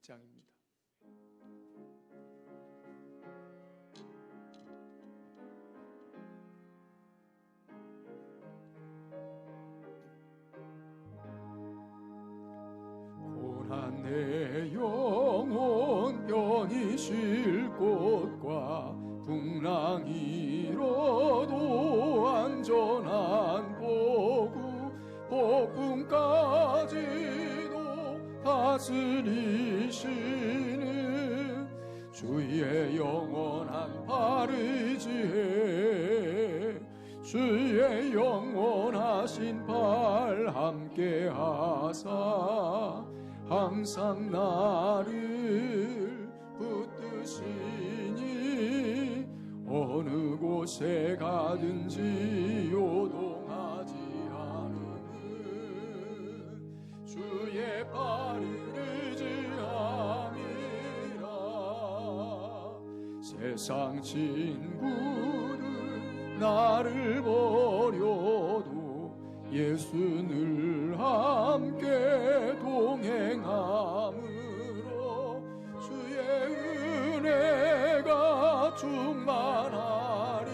6장입니다. 고난 내 영혼 편히 쉴 곳과 풍랑 일어도 안전한 보구 폭풍까지도 다스리시는 주의 영원한 발의지에 주의 영원하신 발 함께 하사 항상 나를 붙드시니 어느 곳에 가든지 요동하지 않으면 주의 발을 의지함이라. 세상 친구들 나를 버려도 예수 늘 함께 동행함으로 주의 은혜가 충만하리니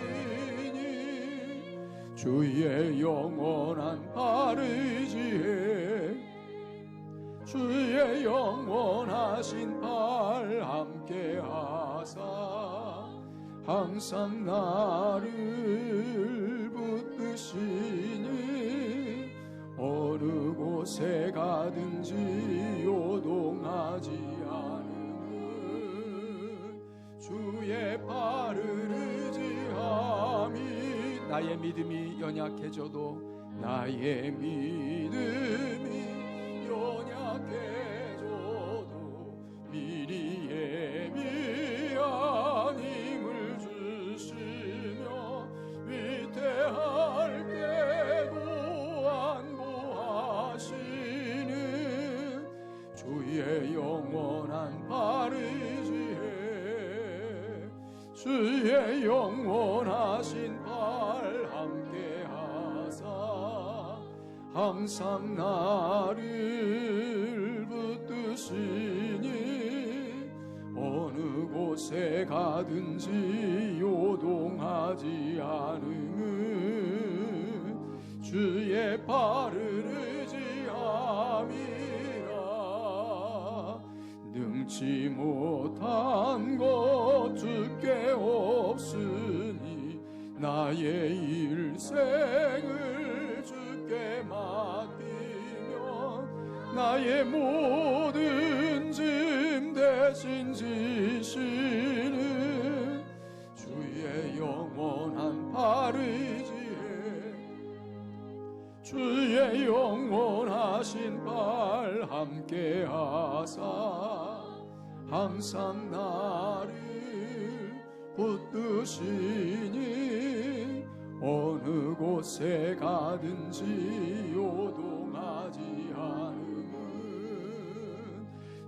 주의 영원한 발의지에 주의 영원하신 발 함께 하사 항상 나를 붙드시니 어느 곳에 가든지 요동하지 않으면 주의 발을 의지함이. 나의 믿음이 연약해져도 나의 믿음이 연약해져도 미리 예비한 힘을 주시며 위태할 때도 안보하시는 주의 영원한 발의지에 주의 영원하신 발 함께 하사 항상 나를 붙드시니 어느 곳에 가든지 요동하지 않으면 주의 발을 의지함이라. 능치 못한 것 주께 없으니 나의 일생을 주께 맡기면 나의 모든 짐 대신 지시는 주의 영원한 발의지에 주의 영원하신 발 함께 하사 항상 나를 붙드시니 어느 곳에 가든지 요동하지 않으면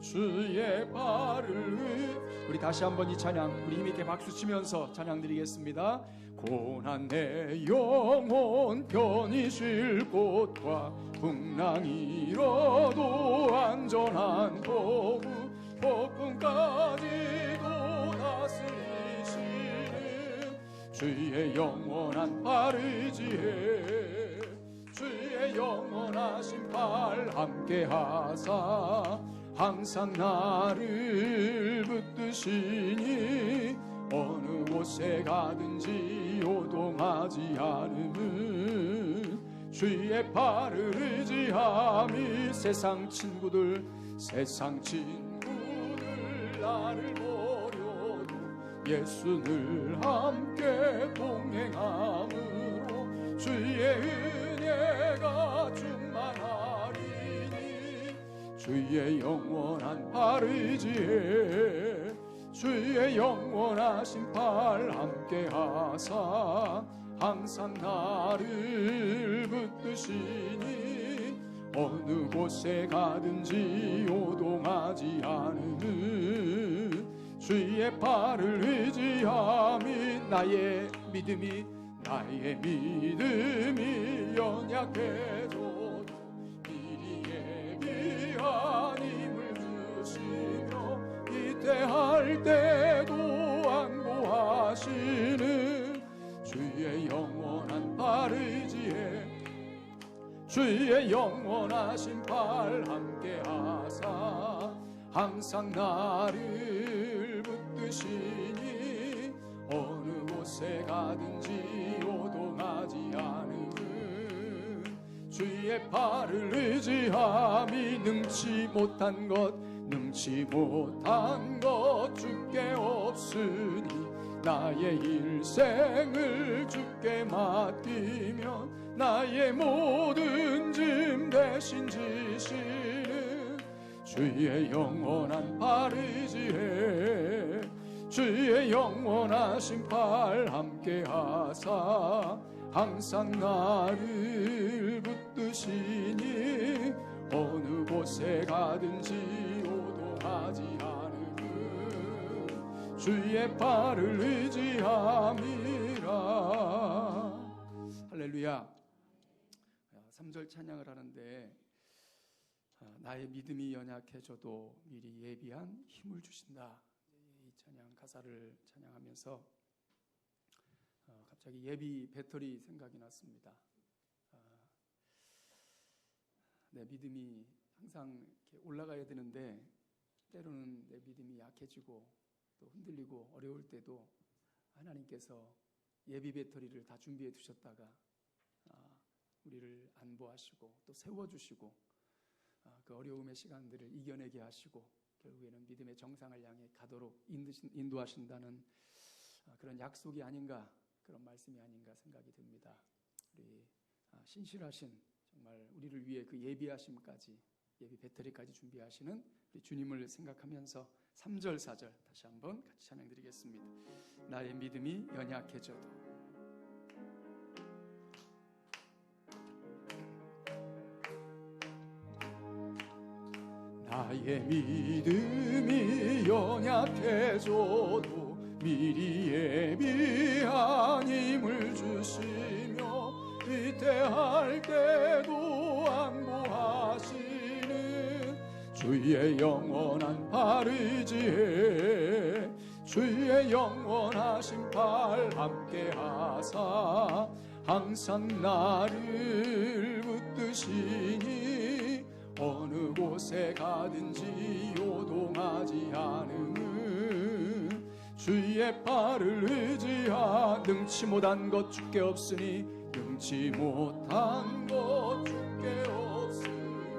주의 발을. 우리 다시 한번 이 찬양 우리 힘있게 박수치면서 찬양 드리겠습니다. 고난 내 영혼 편히 쉴 곳과 풍랑이 일어도 안전한 보구 폭풍까지도 다스리시는 주의 영원한 발의지에 주의 영원하신 발 함께 하사 항상 나를 붙드시니 어느 곳에 가든지 요동하지 않으면 주의 발을 의지함이. 세상 친구들 나를 버려도 예수 늘 함께 동행함으로 주의 은혜가 충만하리니 주의 영원한 발의지에 주의 영원하신 발 함께 하사 항상 나를 붙드시니 어느 곳에 가든지 요동하지 않으면 주의 발을 의지함이. 나의 믿음이 연약해져도 미리 예비한 힘을 주시며 주의 영원하신 팔 함께하사 항상 나를 붙드시니 어느 곳에 가든지 요동하지 않음은 주의 팔을 의지함이 능치 못한 것 주께 없으니 나의 일생을 주께 맡기면 나의 모든 짐 대신 지시는 주의 영원한 팔 의지해 주의 영원하신 팔 함께하사 항상 나를 붙드시니 어느 곳에 가든지 요동하지 않음은 주의 팔을 의지함이라. 할렐루야. 3절 찬양을 하는데 나의 믿음이 연약해져도 미리 예비한 힘을 주신다. 이 찬양 가사를 찬양하면서 갑자기 예비 배터리 생각이 났습니다. 내 믿음이 항상 이렇게 올라가야 되는데 때로는 내 믿음이 약해지고 또 흔들리고 어려울 때도 하나님께서 예비 배터리를 다 준비해 두셨다가 우리를 안보하시고 또 세워주시고 그 어려움의 시간들을 이겨내게 하시고 결국에는 믿음의 정상을 향해 가도록 인도하신다는 그런 약속이 아닌가, 그런 말씀이 아닌가 생각이 듭니다. 우리 신실하신 정말 우리를 위해 그 예비하심까지, 예비 배터리까지 준비하시는 우리 주님을 생각하면서 3절 4절 다시 한번 같이 찬양드리겠습니다. 나의 믿음이 연약해져도 나의 믿음이 연약해져도 미리 예비한 힘을 주시며 위태할 때도 안보하시는 주의 영원한 팔 의지해 주의 영원하신 팔 함께하사 항상 나를 붙드시니 어느 곳에 가든지 요동하지 않음은 주의 팔을 의지하 능치 못한 것 주께 없으니 능치 못한 것 주께 없으니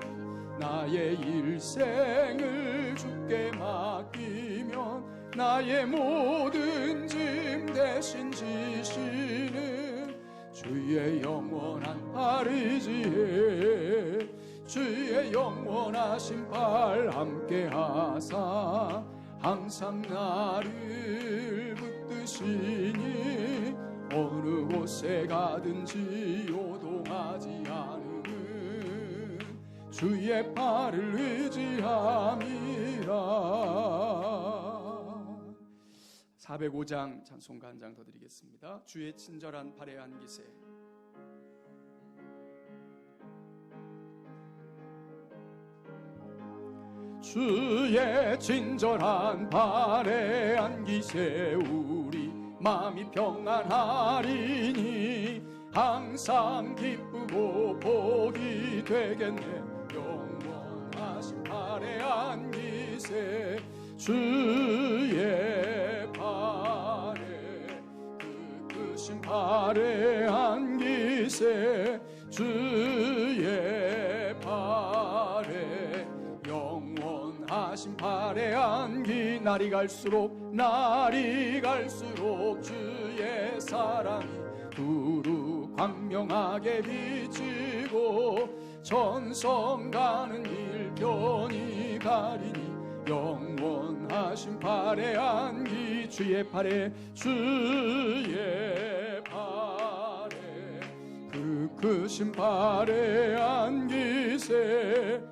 나의 일생을 주께 맡기면 나의 모든 짐 대신 지시는 주의 영원한 팔 의지해 주의 영원하신 팔 함께하사 항상 나를 붙드시니 어느 곳에 가든지 요동하지 않음은 주의 팔을 의지함이라. 405장 찬송가 한 장 더 드리겠습니다. 주의 친절한 팔에 안기세. 주의 친절한 발에 안기세 우리 마음이 평안하리니 항상 기쁘고 복이 되겠네. 영원하신 발에 안기세 주의 발에 그 크신 발에 안기세 주의 발에 영원하신 팔에 안기 날이 갈수록 주의 사랑이 두루 광명하게 비치고 전성 가는 일편이 가리니 영원하신 팔에 안기 주의 팔에 그 크신 팔에 안기세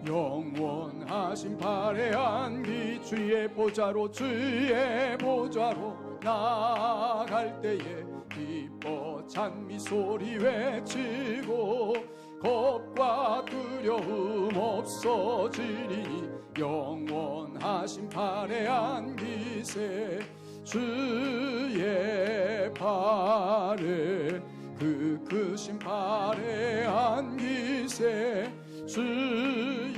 영원하신 팔에 안기 주의 보좌로 나아갈 때에 기뻐 찬미 소리 외치고 겁과 두려움 없어지리니 영원하신 팔에 안기세 주의 발에 그 크신 발에 안기세 주의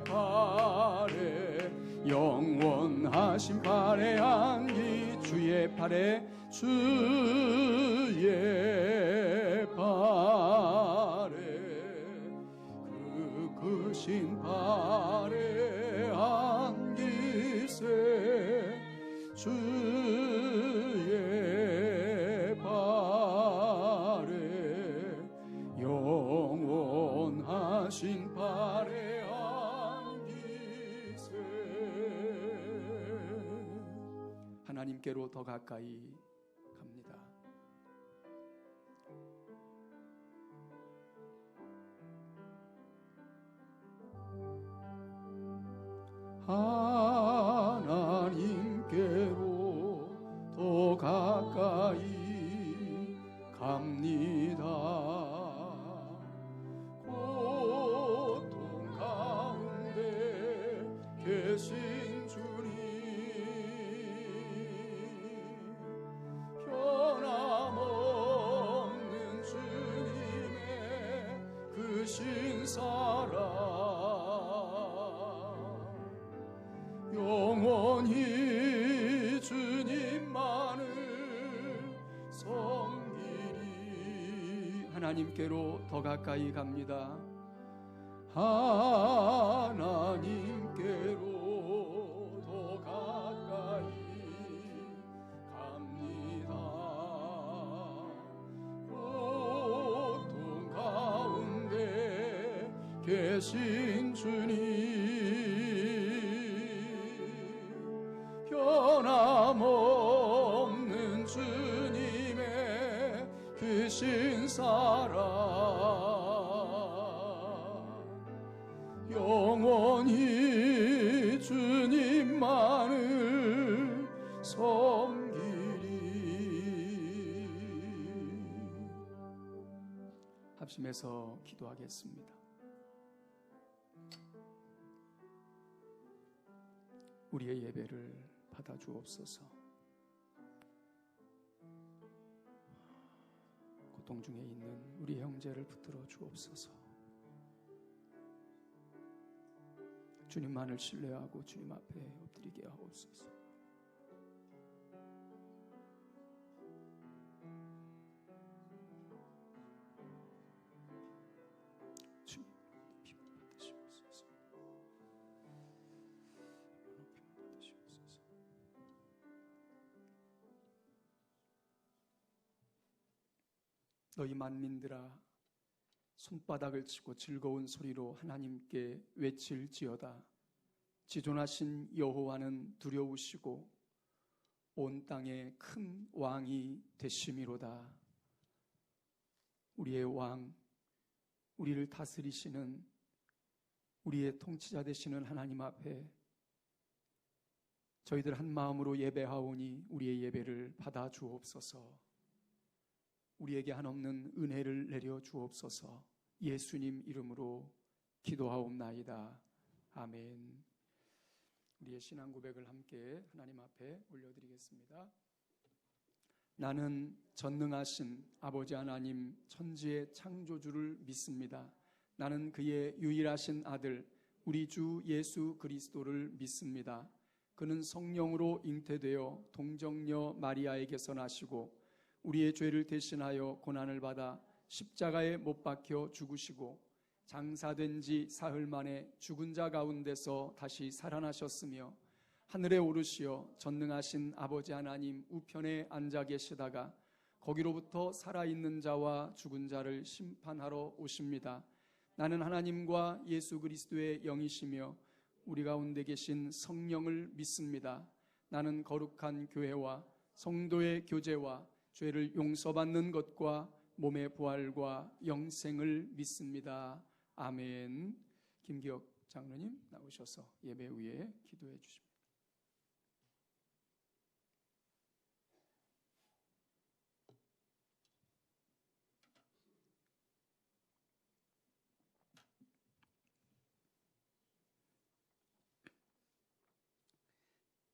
발에 영원하신 발에 안기 주의 발에 주의 발에 그 크신 발에 안기세 주의 발에 영원하신 발에 안기세 하나님께로 더 가까이 갑니다. 하나님께로 더 가까이 갑니다. 고통 가운데 계신 주님 변함없는 주님의 크신 사랑 영원히 주님만을 섬기리 하나님께로 더 가까이 갑니다. 하나님께로 더 가까이 갑니다. 고통 가운데 계신 주님 변함없는 주님의 크신 사랑 영원히 주님만을 섬기리 합심해서 기도하겠습니다. 우리의 예배를 받아 주옵소서. 고통 중에 있는 우리 형제를 붙들어 주옵소서. 주님만을 신뢰하고 주님 앞에 엎드리게 하옵소서. 주님 높임 받으시옵소서. 너희 만민들아 손바닥을 치고 즐거운 소리로 하나님께 외칠지어다. 지존하신 여호와는 두려우시고 온 땅에 큰 왕이 되심이로다. 우리의 왕, 우리를 다스리시는 우리의 통치자 되시는 하나님 앞에 저희들 한 마음으로 예배하오니 우리의 예배를 받아 주옵소서. 우리에게 한없는 은혜를 내려 주옵소서. 예수님 이름으로 기도하옵나이다. 아멘. 우리의 신앙 고백을 함께 하나님 앞에 올려드리겠습니다. 나는 전능하신 아버지 하나님 천지의 창조주를 믿습니다. 나는 그의 유일하신 아들 우리 주 예수 그리스도를 믿습니다. 그는 성령으로 잉태되어 동정녀 마리아에게서 나시고 우리의 죄를 대신하여 고난을 받아 십자가에 못 박혀 죽으시고 장사된 지 사흘 만에 죽은 자 가운데서 다시 살아나셨으며 하늘에 오르시어 전능하신 아버지 하나님 우편에 앉아 계시다가 거기로부터 살아있는 자와 죽은 자를 심판하러 오십니다. 나는 하나님과 예수 그리스도의 영이시며 우리 가운데 계신 성령을 믿습니다. 나는 거룩한 교회와 성도의 교제와 죄를 용서받는 것과 몸의 부활과 영생을 믿습니다. 아멘. 김기혁 장로님 나오셔서 예배 위에 기도해 주십니다.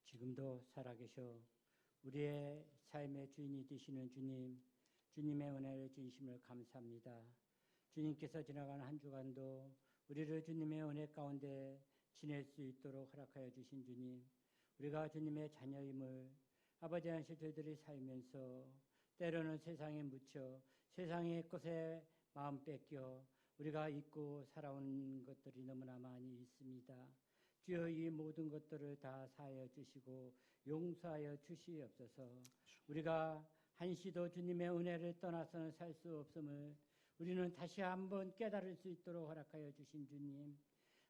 지금도 살아계셔 우리의 삶의 주인이 되시는 주님, 주님의 은혜를 진심을 감사합니다. 주님께서 지나가는 한 주간도 우리를 주님의 은혜 가운데 지낼 수 있도록 허락하여 주신 주님, 우리가 주님의 자녀임을 아버지 안에서 저희들이 살면서 때로는 세상에 묻혀 세상의 것에 마음 뺏겨 우리가 잊고 살아온 것들이 너무나 많이 있습니다. 주여, 이 모든 것들을 다 사하여 주시고 용서하여 주시옵소서. 우리가 한시도 주님의 은혜를 떠나서는 살 수 없음을 우리는 다시 한번 깨달을 수 있도록 허락하여 주신 주님,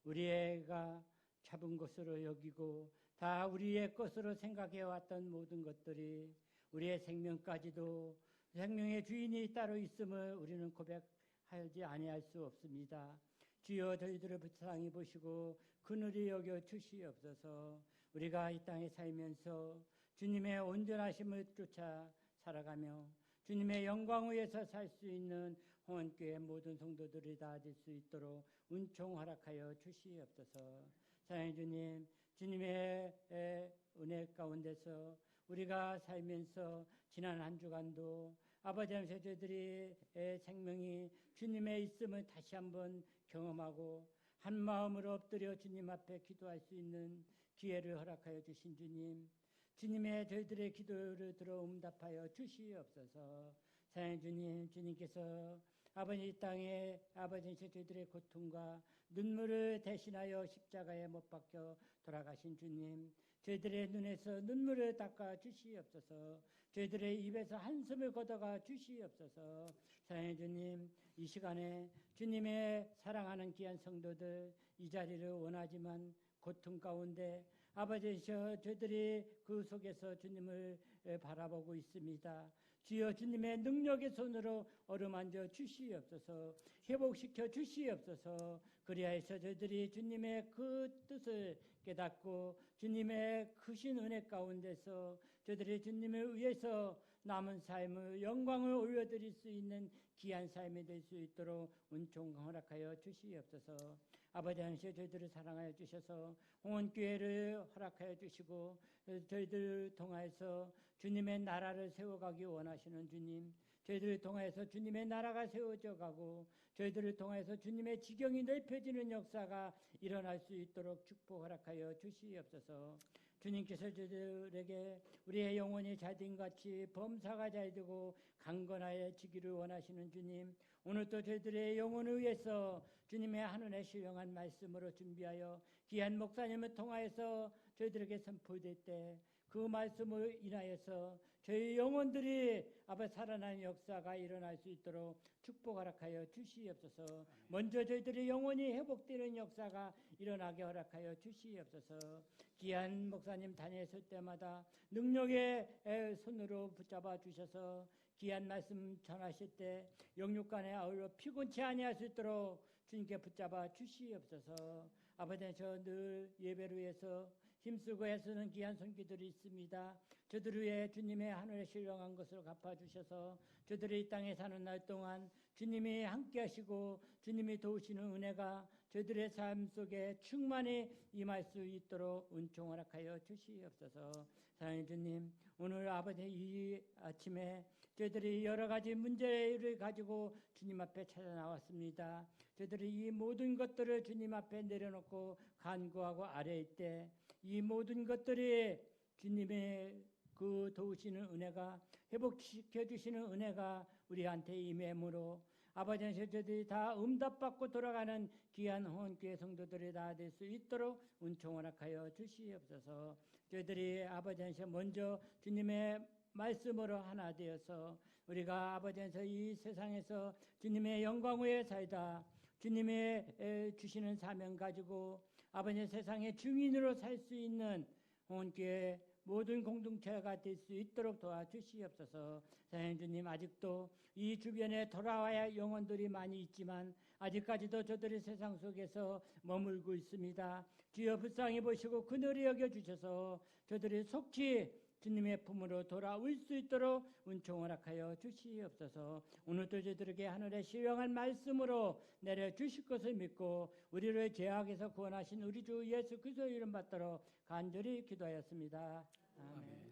우리가 잡은 것으로 여기고 다 우리의 것으로 생각해 왔던 모든 것들이 우리의 생명까지도 생명의 주인이 따로 있음을 우리는 고백하지 아니할 수 없습니다. 주여, 저희들을 불쌍히 보시고 그늘이 여겨 주시옵소서. 우리가 이 땅에 살면서 주님의 온전하심을 쫓아 살아가며 주님의 영광 위에서 살 수 있는 홍원교회 모든 성도들이 다 될 수 있도록 은총 허락하여 주시옵소서. 사랑하는 주님, 주님의 은혜 가운데서 우리가 살면서 지난 한 주간도 아버지 하나님, 저희들이 생명이 주님의 있음을 다시 한번 경험하고 한 마음으로 엎드려 주님 앞에 기도할 수 있는 기회를 허락하여 주신 주님, 주님의 저희들의 기도를 들어 응답하여 주시옵소서. 사랑하는 주님, 주님께서 아버지 이 땅에 아버지 저희들의 고통과 눈물을 대신하여 십자가에 못 박혀 돌아가신 주님, 저희들의 눈에서 눈물을 닦아 주시옵소서. 저희들의 입에서 한숨을 걷어가 주시옵소서. 사랑하는 주님, 이 시간에 주님의 사랑하는 귀한 성도들 이 자리를 원하지만 고통 가운데 아버지 저희들이 그 속에서 주님을 바라보고 있습니다. 주여, 주님의 능력의 손으로 어루만져 주시옵소서. 회복시켜 주시옵소서. 그리하여서 저희들이 주님의 그 뜻을 깨닫고 주님의 크신 은혜 가운데서 저희들이 주님을 위해서 남은 삶을 영광을 올려드릴 수 있는 귀한 삶이 될 수 있도록 은총 허락하여 주시옵소서. 아버지 하나님, 저희들을 사랑하여 주셔서 홍원교회를 허락하여 주시고 저희들을 통하여서 주님의 나라를 세워가기 원하시는 주님, 저희들을 통하여서 주님의 나라가 세워져 가고 저희들을 통하여서 주님의 지경이 넓혀지는 역사가 일어날 수 있도록 축복 허락하여 주시옵소서. 주님께서 저희들에게 우리의 영혼이 자딘같이 범사가 잘되고 강건하여지기를 원하시는 주님, 오늘도 저희들의 영혼을 위해서 주님의 하늘에 신령한 말씀으로 준비하여 귀한 목사님을 통하여서 저희들에게 선포될 때 그 말씀을 인하여서 저희 영혼들이 아버지 살아나는 역사가 일어날 수 있도록 축복 허락하여 주시옵소서. 먼저 저희들의 영혼이 회복되는 역사가 일어나게 허락하여 주시옵소서. 귀한 목사님 다니실 때마다 능력의 손으로 붙잡아 주셔서 귀한 말씀 전하실 때 영육간에 아울러 피곤치 아니할 수 있도록 주님께 붙잡아 주시옵소서. 아버지, 저 늘 예배를 위해서 힘쓰고 애쓰는 귀한 손길들이 있습니다. 저들을 위해 주님의 하늘에 신령한 것을 갚아주셔서 저들이 이 땅에 사는 날 동안 주님이 함께 하시고 주님이 도우시는 은혜가 저들의 삶 속에 충만히 임할 수 있도록 은총 허락하여 주시옵소서. 사랑하는 주님, 오늘 아버지 이 아침에 저희들이 여러 가지 문제를 가지고 주님 앞에 찾아 나왔습니다. 저희들이 이 모든 것들을 주님 앞에 내려놓고 간구하고 아뢰일 때 이 모든 것들이 주님의 그 도우시는 은혜가, 회복시켜 주시는 은혜가 우리한테 임함으로 아버지 저희들이 다 응답받고 돌아가는 귀한 홍원교회 성도들이 다 될 수 있도록 은총 허락하여 주시옵소서. 저희들이 아버지 먼저 주님의 말씀으로 하나 되어서 우리가 아버지 이 세상에서 주님의 영광 위에 살다 주님의 주시는 사명 가지고 아버지 세상의 증인으로 살 수 있는 홍원교회 모든 공동체가 될 수 있도록 도와주시옵소서. 사랑하는 주님, 아직도 이 주변에 돌아와야 할 영혼들이 많이 있지만 아직까지도 저들이 세상 속에서 머물고 있습니다. 주여 불쌍히 보시고 그늘이 여겨주셔서 저들이 속히 주님의 품으로 돌아올 수 있도록 은총 허락하여 주시옵소서. 오늘도 저들에게 하늘의 신령한 말씀으로 내려주실 것을 믿고 우리를 죄악에서 구원하신 우리 주 예수 그리스도 이름 받들어 간절히 기도하였습니다. 아멘.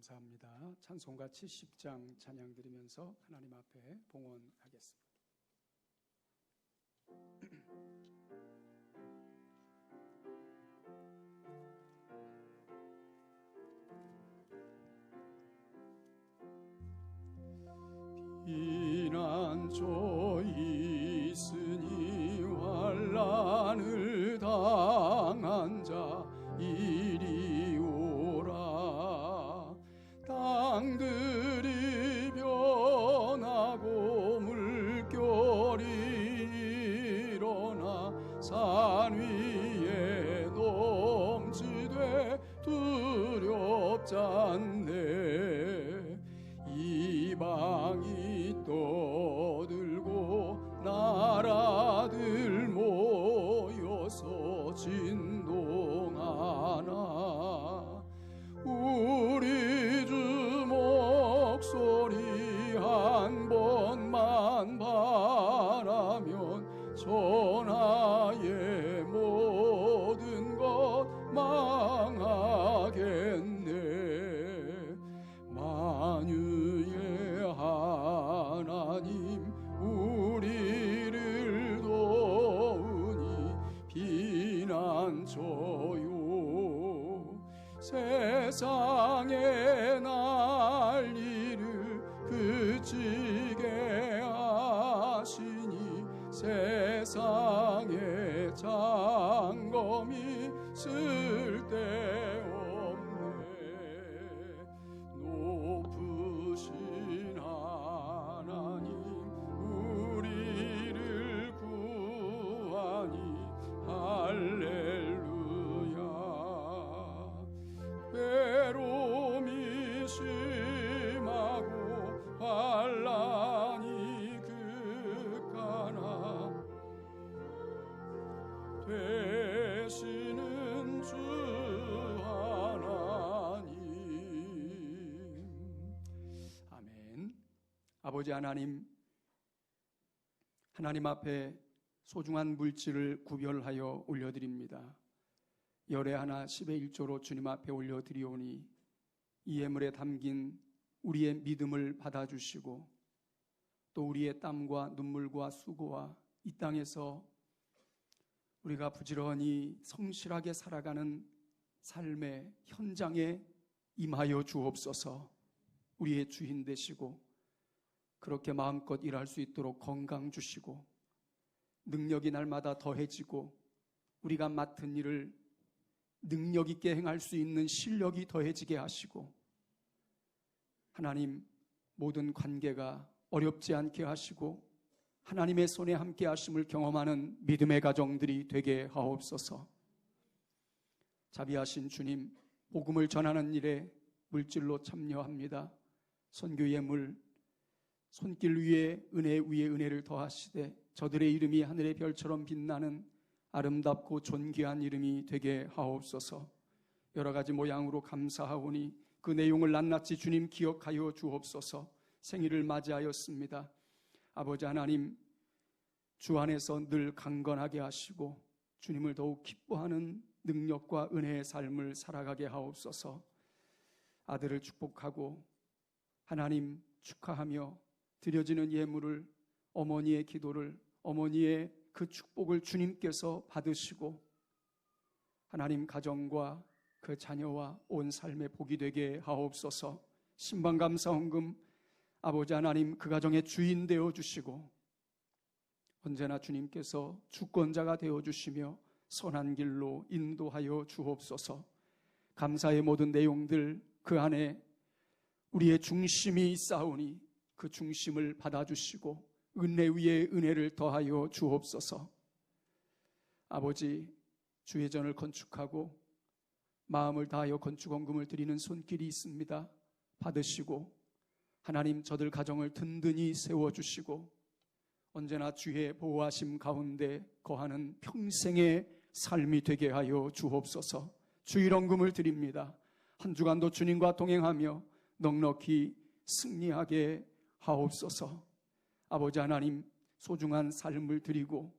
감사합니다. 찬송가 70장 찬양 드리면서 하나님 앞에 봉헌하겠습니다. 비난조 있으니 환난을 당한 자 이리 오라. 땅들이 변하고 물결이 일어나 산 위에 넘치되 두렵지 않네. 이방이 떠들고 나라들 모여서 진동하나. 우리 주 목소리 한 번만 바라면 전하의 모든 것 망하겠네. 만유의 하나님 우리를 도우니 비난쳐요. 세상의 난리를 그치게 하시니 세상의 장검이 쓸데없네. 높으신 하나님 우리를 구하니 할렐루야. 외로움이 심하고 환난이 극하나 되시는 주 하나님. 아멘. 아버지 하나님, 하나님 앞에 소중한 물질을 구별하여 올려드립니다. 열의 하나 10의 1조로 주님 앞에 올려드리오니 이 예물에 담긴 우리의 믿음을 받아주시고 또 우리의 땀과 눈물과 수고와 이 땅에서 우리가 부지런히 성실하게 살아가는 삶의 현장에 임하여 주옵소서. 우리의 주인 되시고 그렇게 마음껏 일할 수 있도록 건강 주시고 능력이 날마다 더해지고 우리가 맡은 일을 능력 있게 행할 수 있는 실력이 더해지게 하시고 하나님 모든 관계가 어렵지 않게 하시고 하나님의 손에 함께 하심을 경험하는 믿음의 가정들이 되게 하옵소서. 자비하신 주님, 복음을 전하는 일에 물질로 참여합니다. 선교 예물, 손길 위에 은혜 위에 은혜를 더하시되 저들의 이름이 하늘의 별처럼 빛나는 아름답고 존귀한 이름이 되게 하옵소서. 여러 가지 모양으로 감사하오니 그 내용을 낱낱이 주님 기억하여 주옵소서. 생일을 맞이하였습니다. 아버지 하나님, 주 안에서 늘 강건하게 하시고 주님을 더욱 기뻐하는 능력과 은혜의 삶을 살아가게 하옵소서. 아들을 축복하고 하나님 축하하며 드려지는 예물을, 어머니의 기도를, 어머니의 그 축복을 주님께서 받으시고 하나님 가정과 그 자녀와 온 삶의 복이 되게 하옵소서. 신방감사헌금 아버지 하나님 그 가정의 주인 되어주시고 언제나 주님께서 주권자가 되어주시며 선한 길로 인도하여 주옵소서. 감사의 모든 내용들 그 안에 우리의 중심이 있사오니 그 중심을 받아주시고 은혜 위에 은혜를 더하여 주옵소서. 아버지, 주의 전을 건축하고 마음을 다하여 건축헌금을 드리는 손길이 있습니다. 받으시고 하나님 저들 가정을 든든히 세워주시고 언제나 주의 보호하심 가운데 거하는 평생의 삶이 되게 하여 주옵소서. 주일헌금을 드립니다. 한 주간도 주님과 동행하며 넉넉히 승리하게 하옵소서. 아버지 하나님 소중한 삶을 드리고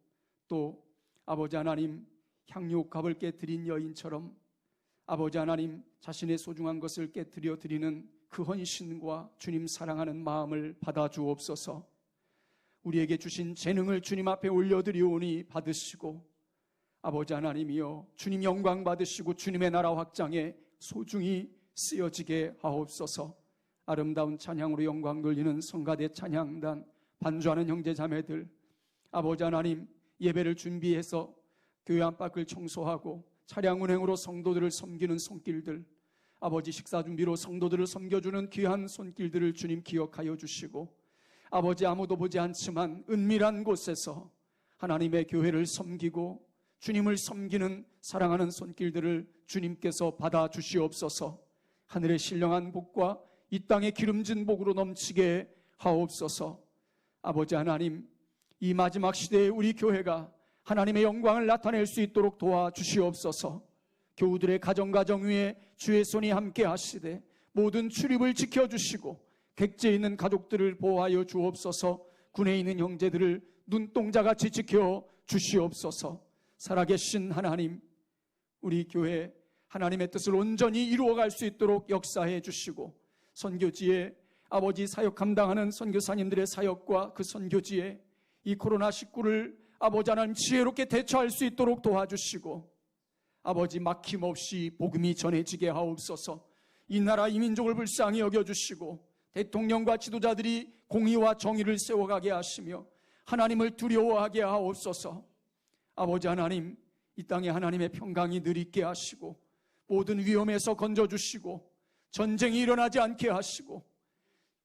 또 아버지 하나님 향유 값을 깨뜨린 여인처럼 아버지 하나님 자신의 소중한 것을 깨뜨려 드리는 그 헌신과 주님 사랑하는 마음을 받아 주옵소서. 우리에게 주신 재능을 주님 앞에 올려드리오니 받으시고, 아버지 하나님이여 주님 영광 받으시고 주님의 나라 확장에 소중히 쓰여지게 하옵소서. 아름다운 찬양으로 영광 돌리는 성가대 찬양단, 반주하는 형제자매들, 아버지 하나님 예배를 준비해서 교회 안팎을 청소하고 차량 운행으로 성도들을 섬기는 손길들, 아버지 식사 준비로 성도들을 섬겨주는 귀한 손길들을 주님 기억하여 주시고, 아버지 아무도 보지 않지만 은밀한 곳에서 하나님의 교회를 섬기고 주님을 섬기는 사랑하는 손길들을 주님께서 받아 주시옵소서. 하늘의 신령한 복과 이 땅의 기름진 복으로 넘치게 하옵소서. 아버지 하나님, 이 마지막 시대에 우리 교회가 하나님의 영광을 나타낼 수 있도록 도와주시옵소서. 교우들의 가정 위에 주의 손이 함께 하시되 모든 출입을 지켜주시고 객지에 있는 가족들을 보호하여 주옵소서. 군에 있는 형제들을 눈동자같이 지켜 주시옵소서. 살아계신 하나님, 우리 교회 하나님의 뜻을 온전히 이루어갈 수 있도록 역사해 주시고, 선교지에 아버지 사역 감당하는 선교사님들의 사역과 그 선교지에 이 코로나19를 아버지 하나님 지혜롭게 대처할 수 있도록 도와주시고, 아버지 막힘없이 복음이 전해지게 하옵소서. 이 나라 이 민족을 불쌍히 여겨주시고 대통령과 지도자들이 공의와 정의를 세워가게 하시며 하나님을 두려워하게 하옵소서. 아버지 하나님, 이 땅에 하나님의 평강이 늘 있게 하시고 모든 위험에서 건져주시고 전쟁이 일어나지 않게 하시고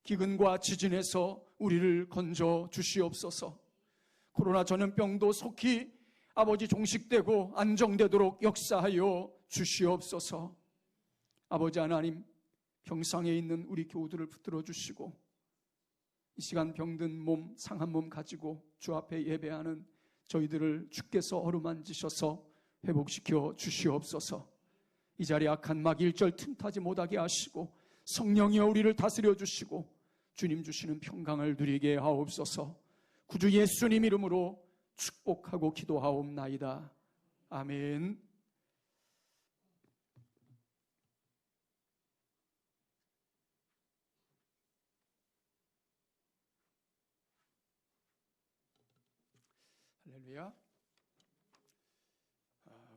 기근과 지진에서 우리를 건져 주시옵소서. 코로나 전염병도 속히 아버지 종식되고 안정되도록 역사하여 주시옵소서. 아버지 하나님, 병상에 있는 우리 교우들을 붙들어 주시고 이 시간 병든 몸, 상한 몸 가지고 주 앞에 예배하는 저희들을 주께서 어루만지셔서 회복시켜 주시옵소서. 이 자리에 악한 마귀 일절 틈타지 못하게 하시고 성령이여 우리를 다스려 주시고 주님 주시는 평강을 누리게 하옵소서. 구주 예수님 이름으로 축복하고 기도하옵나이다. 아멘. 할렐루야.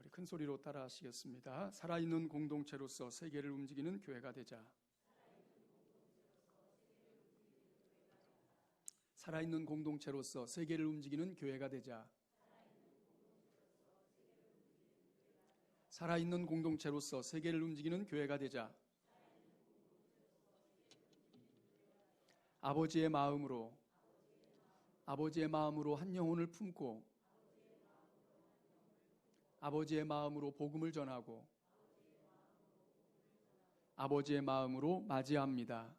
우리 큰 소리로 따라 하시겠습니다. 살아있는 공동체로서 세계를 움직이는 교회가 되자. 살아있는 공동체로서 세계를 움직이는 교회가 되자. 살아있는 공동체로서 세계를 움직이는 교회가 되자. 아버지의 마음으로 한 영혼을 품고 아버지의 마음으로 복음을 전하고 아버지의 마음으로 맞이합니다.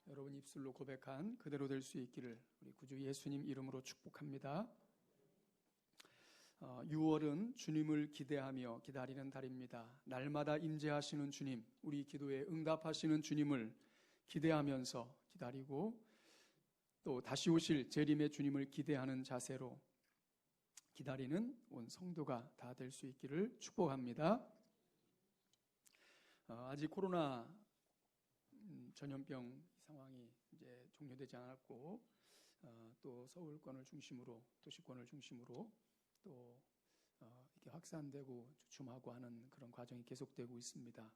여러분 입술로 고백한 그대로 될 수 있기를 우리 구주 예수님 이름으로 축복합니다. 6월은 주님을 기대하며 기다리는 달입니다. 날마다 임재하시는 주님, 우리 기도에 응답하시는 주님을 기대하면서 기다리고 또 다시 오실 재림의 주님을 기대하는 자세로 기다리는 온 성도가 다 될 수 있기를 축복합니다. 아직 코로나 전염병 상황이 이제 종료되지 않았고 또 서울권을 중심으로 도시권을 중심으로 또 이렇게 확산되고 주춤하고 하는 그런 과정이 계속되고 있습니다.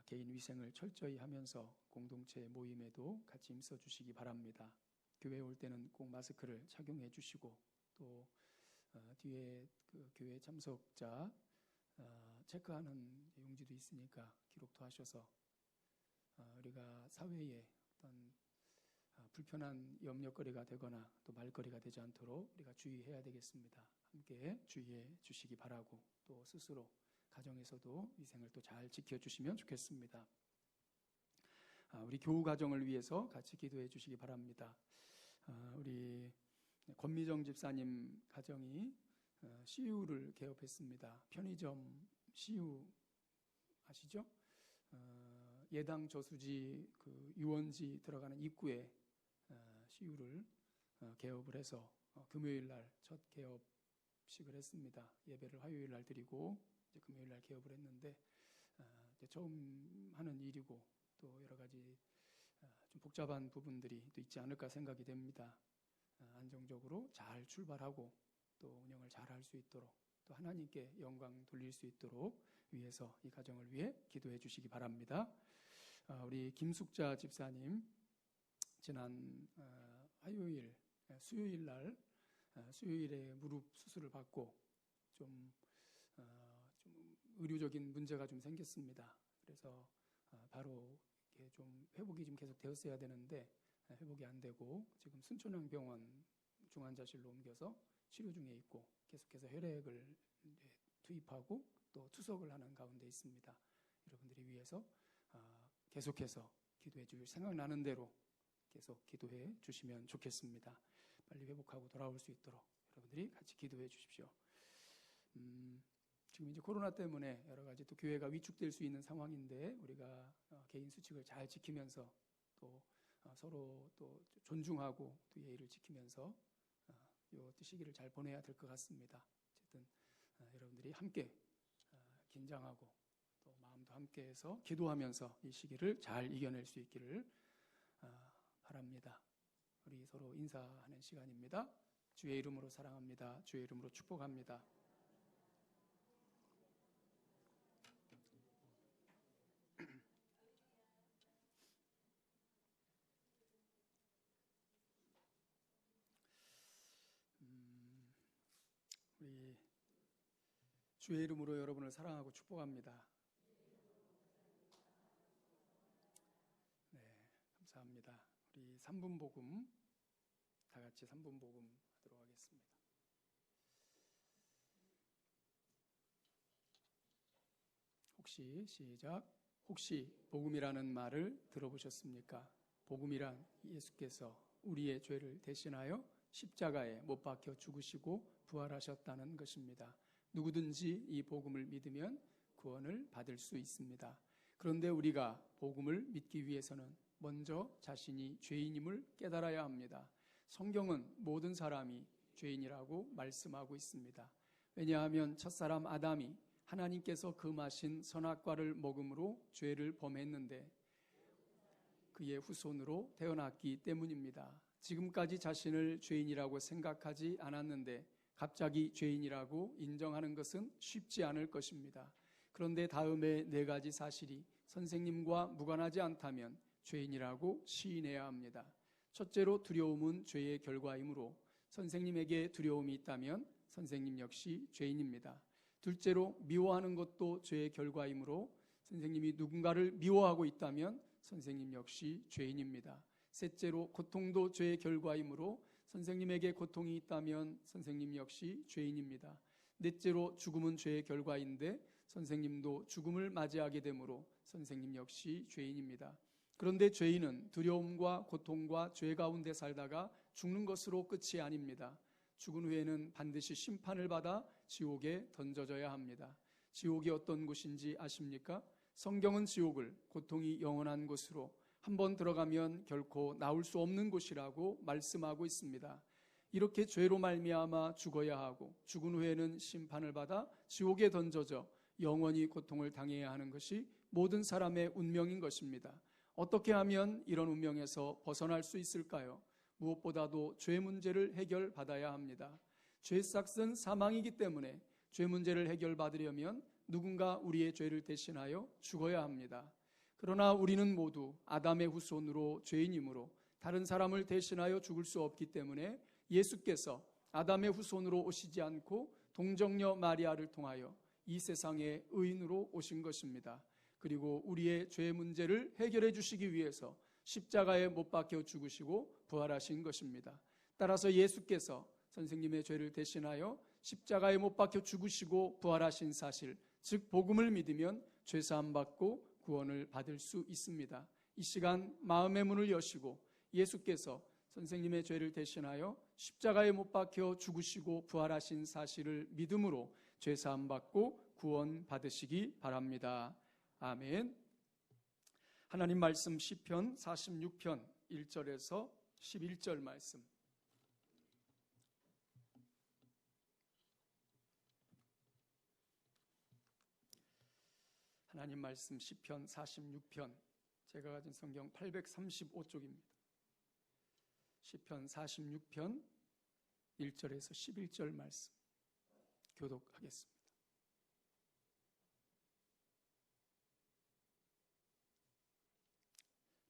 개인 위생을 철저히 하면서 공동체 모임에도 같이 힘써 주시기 바랍니다. 교회에 올 때는 꼭 마스크를 착용해 주시고 또 뒤에 그 교회 참석자 체크하는 용지도 있으니까 기록도 하셔서 우리가 사회에 어떤 불편한 염려거리가 되거나 또 말거리가 되지 않도록 우리가 주의해야 되겠습니다. 함께 주의해 주시기 바라고 또 스스로 가정에서도 위생을 또 잘 지켜주시면 좋겠습니다. 우리 교우 가정을 위해서 같이 기도해 주시기 바랍니다. 우리 권미정 집사님 가정이 CU를 개업했습니다. 편의점 CU 아시죠? 예당 저수지 그 유원지 들어가는 입구에 CU를 개업을 해서 금요일 날 첫 개업식을 했습니다. 예배를 화요일 날 드리고 이제 금요일 날 개업을 했는데 처음 하는 일이고 또 여러 가지 좀 복잡한 부분들이 또 있지 않을까 생각이 됩니다. 안정적으로 잘 출발하고 또 운영을 잘 할 수 있도록 또 하나님께 영광 돌릴 수 있도록 위해서 이 가정을 위해 기도해 주시기 바랍니다. 우리 김숙자 집사님 지난 화요일, 수요일 날 수요일에 무릎 수술을 받고 좀 의료적인 문제가 좀 생겼습니다. 그래서 바로 이렇게 좀 회복이 좀 계속 되었어야 되는데 회복이 안 되고 지금 순천향병원 중환자실로 옮겨서 치료 중에 있고 계속해서 혈액을 이제 투입하고 또 투석을 하는 가운데 있습니다. 여러분들이 위해서 계속해서 기도해 주실 생각나는 대로 계속 기도해 주시면 좋겠습니다. 빨리 회복하고 돌아올 수 있도록 여러분들이 같이 기도해 주십시오. 지금 이제 코로나 때문에 여러 가지 또 교회가 위축될 수 있는 상황인데 우리가 개인 수칙을 잘 지키면서 또 서로 또 존중하고 또 예의를 지키면서 이 시기를 잘 보내야 될 것 같습니다. 어쨌든 여러분들이 함께 긴장하고 또 마음도 함께해서 기도하면서 이 시기를 잘 이겨낼 수 있기를 바랍니다. 우리 서로 인사하는 시간입니다. 주의 이름으로 사랑합니다. 주의 이름으로 축복합니다. 우리 주의 이름으로 여러분을 사랑하고 축복합니다. 네, 감사합니다. 우리 3분 복음 다 같이 3분 복음 하도록 하겠습니다. 혹시 시작. 혹시 복음이라는 말을 들어보셨습니까? 복음이란 예수께서 우리의 죄를 대신하여 십자가에 못 박혀 죽으시고 부활하셨다는 것입니다. 누구든지 이 복음을 믿으면 구원을 받을 수 있습니다. 그런데 우리가 복음을 믿기 위해서는 먼저 자신이 죄인임을 깨달아야 합니다. 성경은 모든 사람이 죄인이라고 말씀하고 있습니다. 왜냐하면 첫사람 아담이 하나님께서 금하신 선악과를 먹음으로 죄를 범했는데 그의 후손으로 태어났기 때문입니다. 지금까지 자신을 죄인이라고 생각하지 않았는데 갑자기 죄인이라고 인정하는 것은 쉽지 않을 것입니다. 그런데 다음에 4가지 사실이 선생님과 무관하지 않다면 죄인이라고 시인해야 합니다. 첫째로 두려움은 죄의 결과이므로 선생님에게 두려움이 있다면 선생님 역시 죄인입니다. 둘째로 미워하는 것도 죄의 결과이므로 선생님이 누군가를 미워하고 있다면 선생님 역시 죄인입니다. 셋째로 고통도 죄의 결과이므로 선생님에게 고통이 있다면 선생님 역시 죄인입니다. 넷째로 죽음은 죄의 결과인데 선생님도 죽음을 맞이하게 되므로 선생님 역시 죄인입니다. 그런데 죄인은 두려움과 고통과 죄 가운데 살다가 죽는 것으로 끝이 아닙니다. 죽은 후에는 반드시 심판을 받아 지옥에 던져져야 합니다. 지옥이 어떤 곳인지 아십니까? 성경은 지옥을 고통이 영원한 곳으로 한번 들어가면 결코 나올 수 없는 곳이라고 말씀하고 있습니다. 이렇게 죄로 말미암아 죽어야 하고 죽은 후에는 심판을 받아 지옥에 던져져 영원히 고통을 당해야 하는 것이 모든 사람의 운명인 것입니다. 어떻게 하면 이런 운명에서 벗어날 수 있을까요? 무엇보다도 죄 문제를 해결받아야 합니다. 죄 삭은 사망이기 때문에 죄 문제를 해결받으려면 누군가 우리의 죄를 대신하여 죽어야 합니다. 그러나 우리는 모두 아담의 후손으로 죄인이므로 다른 사람을 대신하여 죽을 수 없기 때문에 예수께서 아담의 후손으로 오시지 않고 동정녀 마리아를 통하여 이 세상의 의인으로 오신 것입니다. 그리고 우리의 죄 문제를 해결해 주시기 위해서 십자가에 못 박혀 죽으시고 부활하신 것입니다. 따라서 예수께서 선생님의 죄를 대신하여 십자가에 못 박혀 죽으시고 부활하신 사실, 즉 복음을 믿으면 죄사함 받고 구원을 받을 수 있습니다. 이 시간 마음의 문을 여시고 예수께서 선생님의 죄를 대신하여 십자가에 못 박혀 죽으시고 부활하신 사실을 믿음으로 죄사함 받고 구원 받으시기 바랍니다. 아멘. 하나님 말씀 시편 46편 1절에서 11절 말씀. 하나님 말씀 시편 46편, 제가 가진 성경 835쪽입니다. 시편 46편 1절에서 11절 말씀 교독하겠습니다.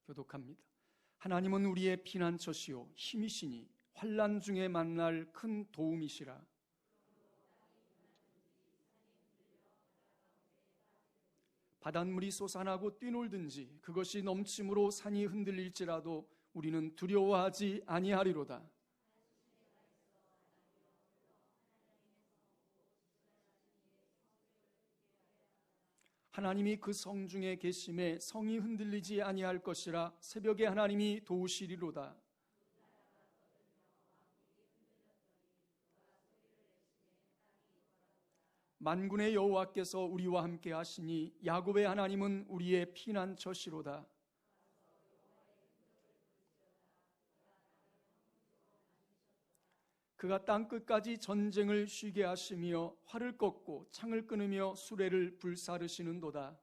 교독합니다. 하나님은 우리의 피난처시요 힘이시니 환난 중에 만날 큰 도움이시라. 바닷물이 솟아나고 뛰놀든지 그것이 넘침으로 산이 흔들릴지라도 우리는 두려워하지 아니하리로다. 하나님이 그 성중에 계심에 성이 흔들리지 아니할 것이라. 새벽에 하나님이 도우시리로다. 만군의 여호와께서 우리와 함께 하시니 야곱의 하나님은 우리의 피난처시로다. 그가 땅끝까지 전쟁을 쉬게 하시며 활을 꺾고 창을 끊으며 수레를 불사르시는도다.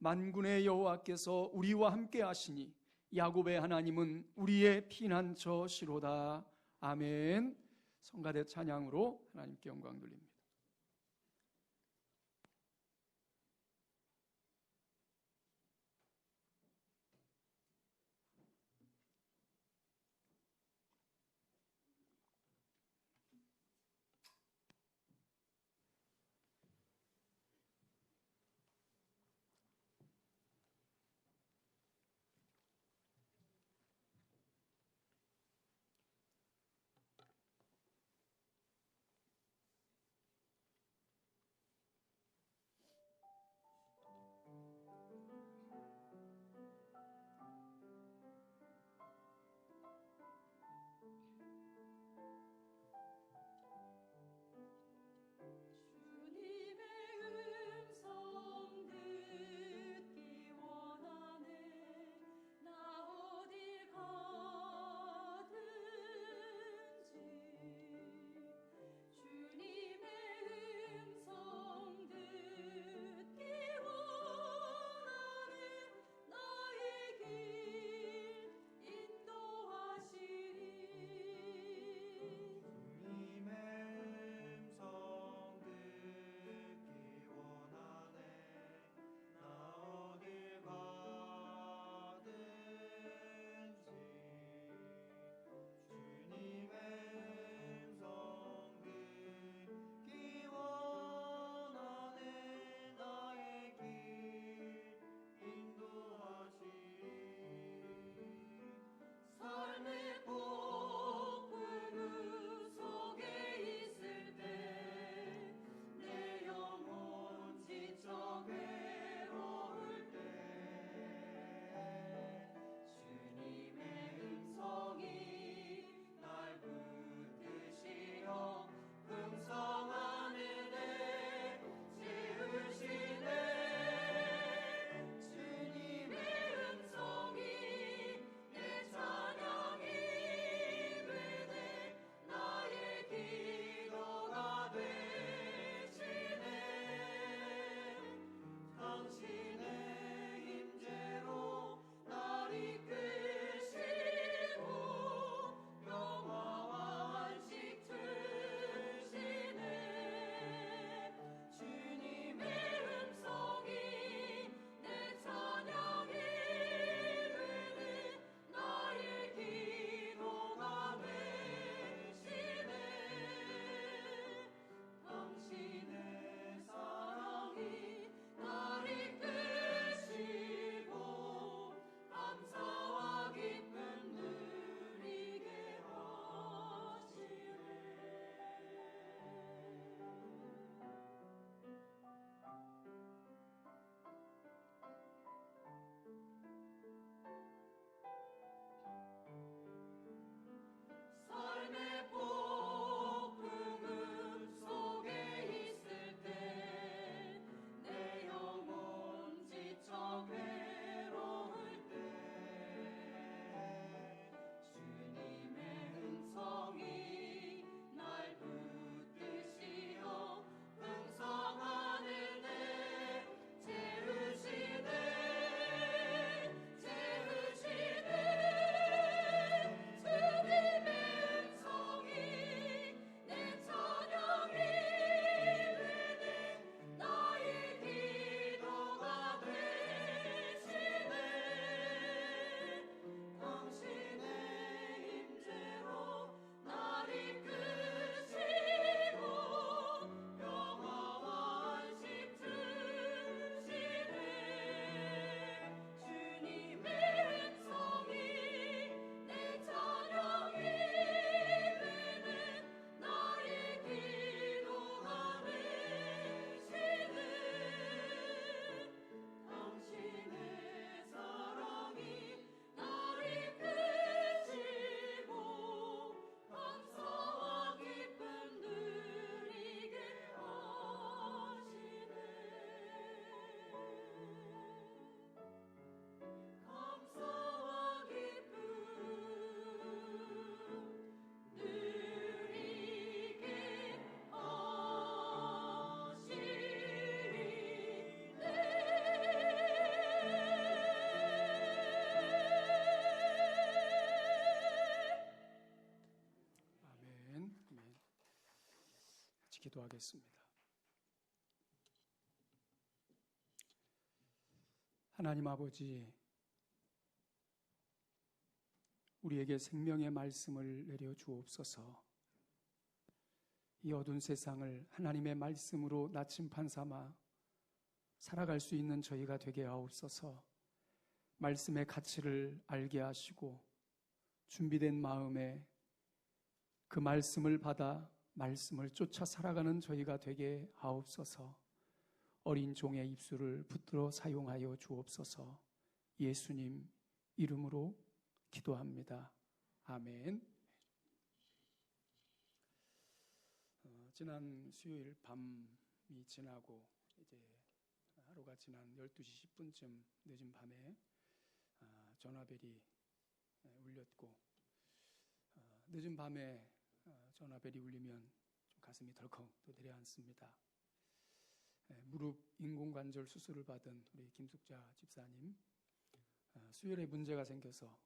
만군의 여호와께서 우리와 함께 하시니 야곱의 하나님은 우리의 피난처시로다. 아멘. 성가대 찬양으로 하나님께 영광 돌립니다. 기도하겠습니다. 하나님 아버지, 우리에게 생명의 말씀을 내려 주옵소서. 이 어두운 세상을 하나님의 말씀으로 나침판 삼아 살아갈 수 있는 저희가 되게 하옵소서. 말씀의 가치를 알게 하시고 준비된 마음에 그 말씀을 받아 말씀을 쫓아 살아가는 저희가 되게 하옵소서. 어린 종의 입술을 붙들어 사용하여 주옵소서. 예수님 이름으로 기도합니다. 아멘. 지난 수요일 밤이 지나고 이제 하루가 지난 12시 10분쯤 늦은 밤에 전화벨이 울렸고, 늦은 밤에 전화벨이 울리면 좀 가슴이 덜컥 또 내려앉습니다. 무릎 인공관절 수술을 받은 우리 김숙자 집사님, 수혈에 문제가 생겨서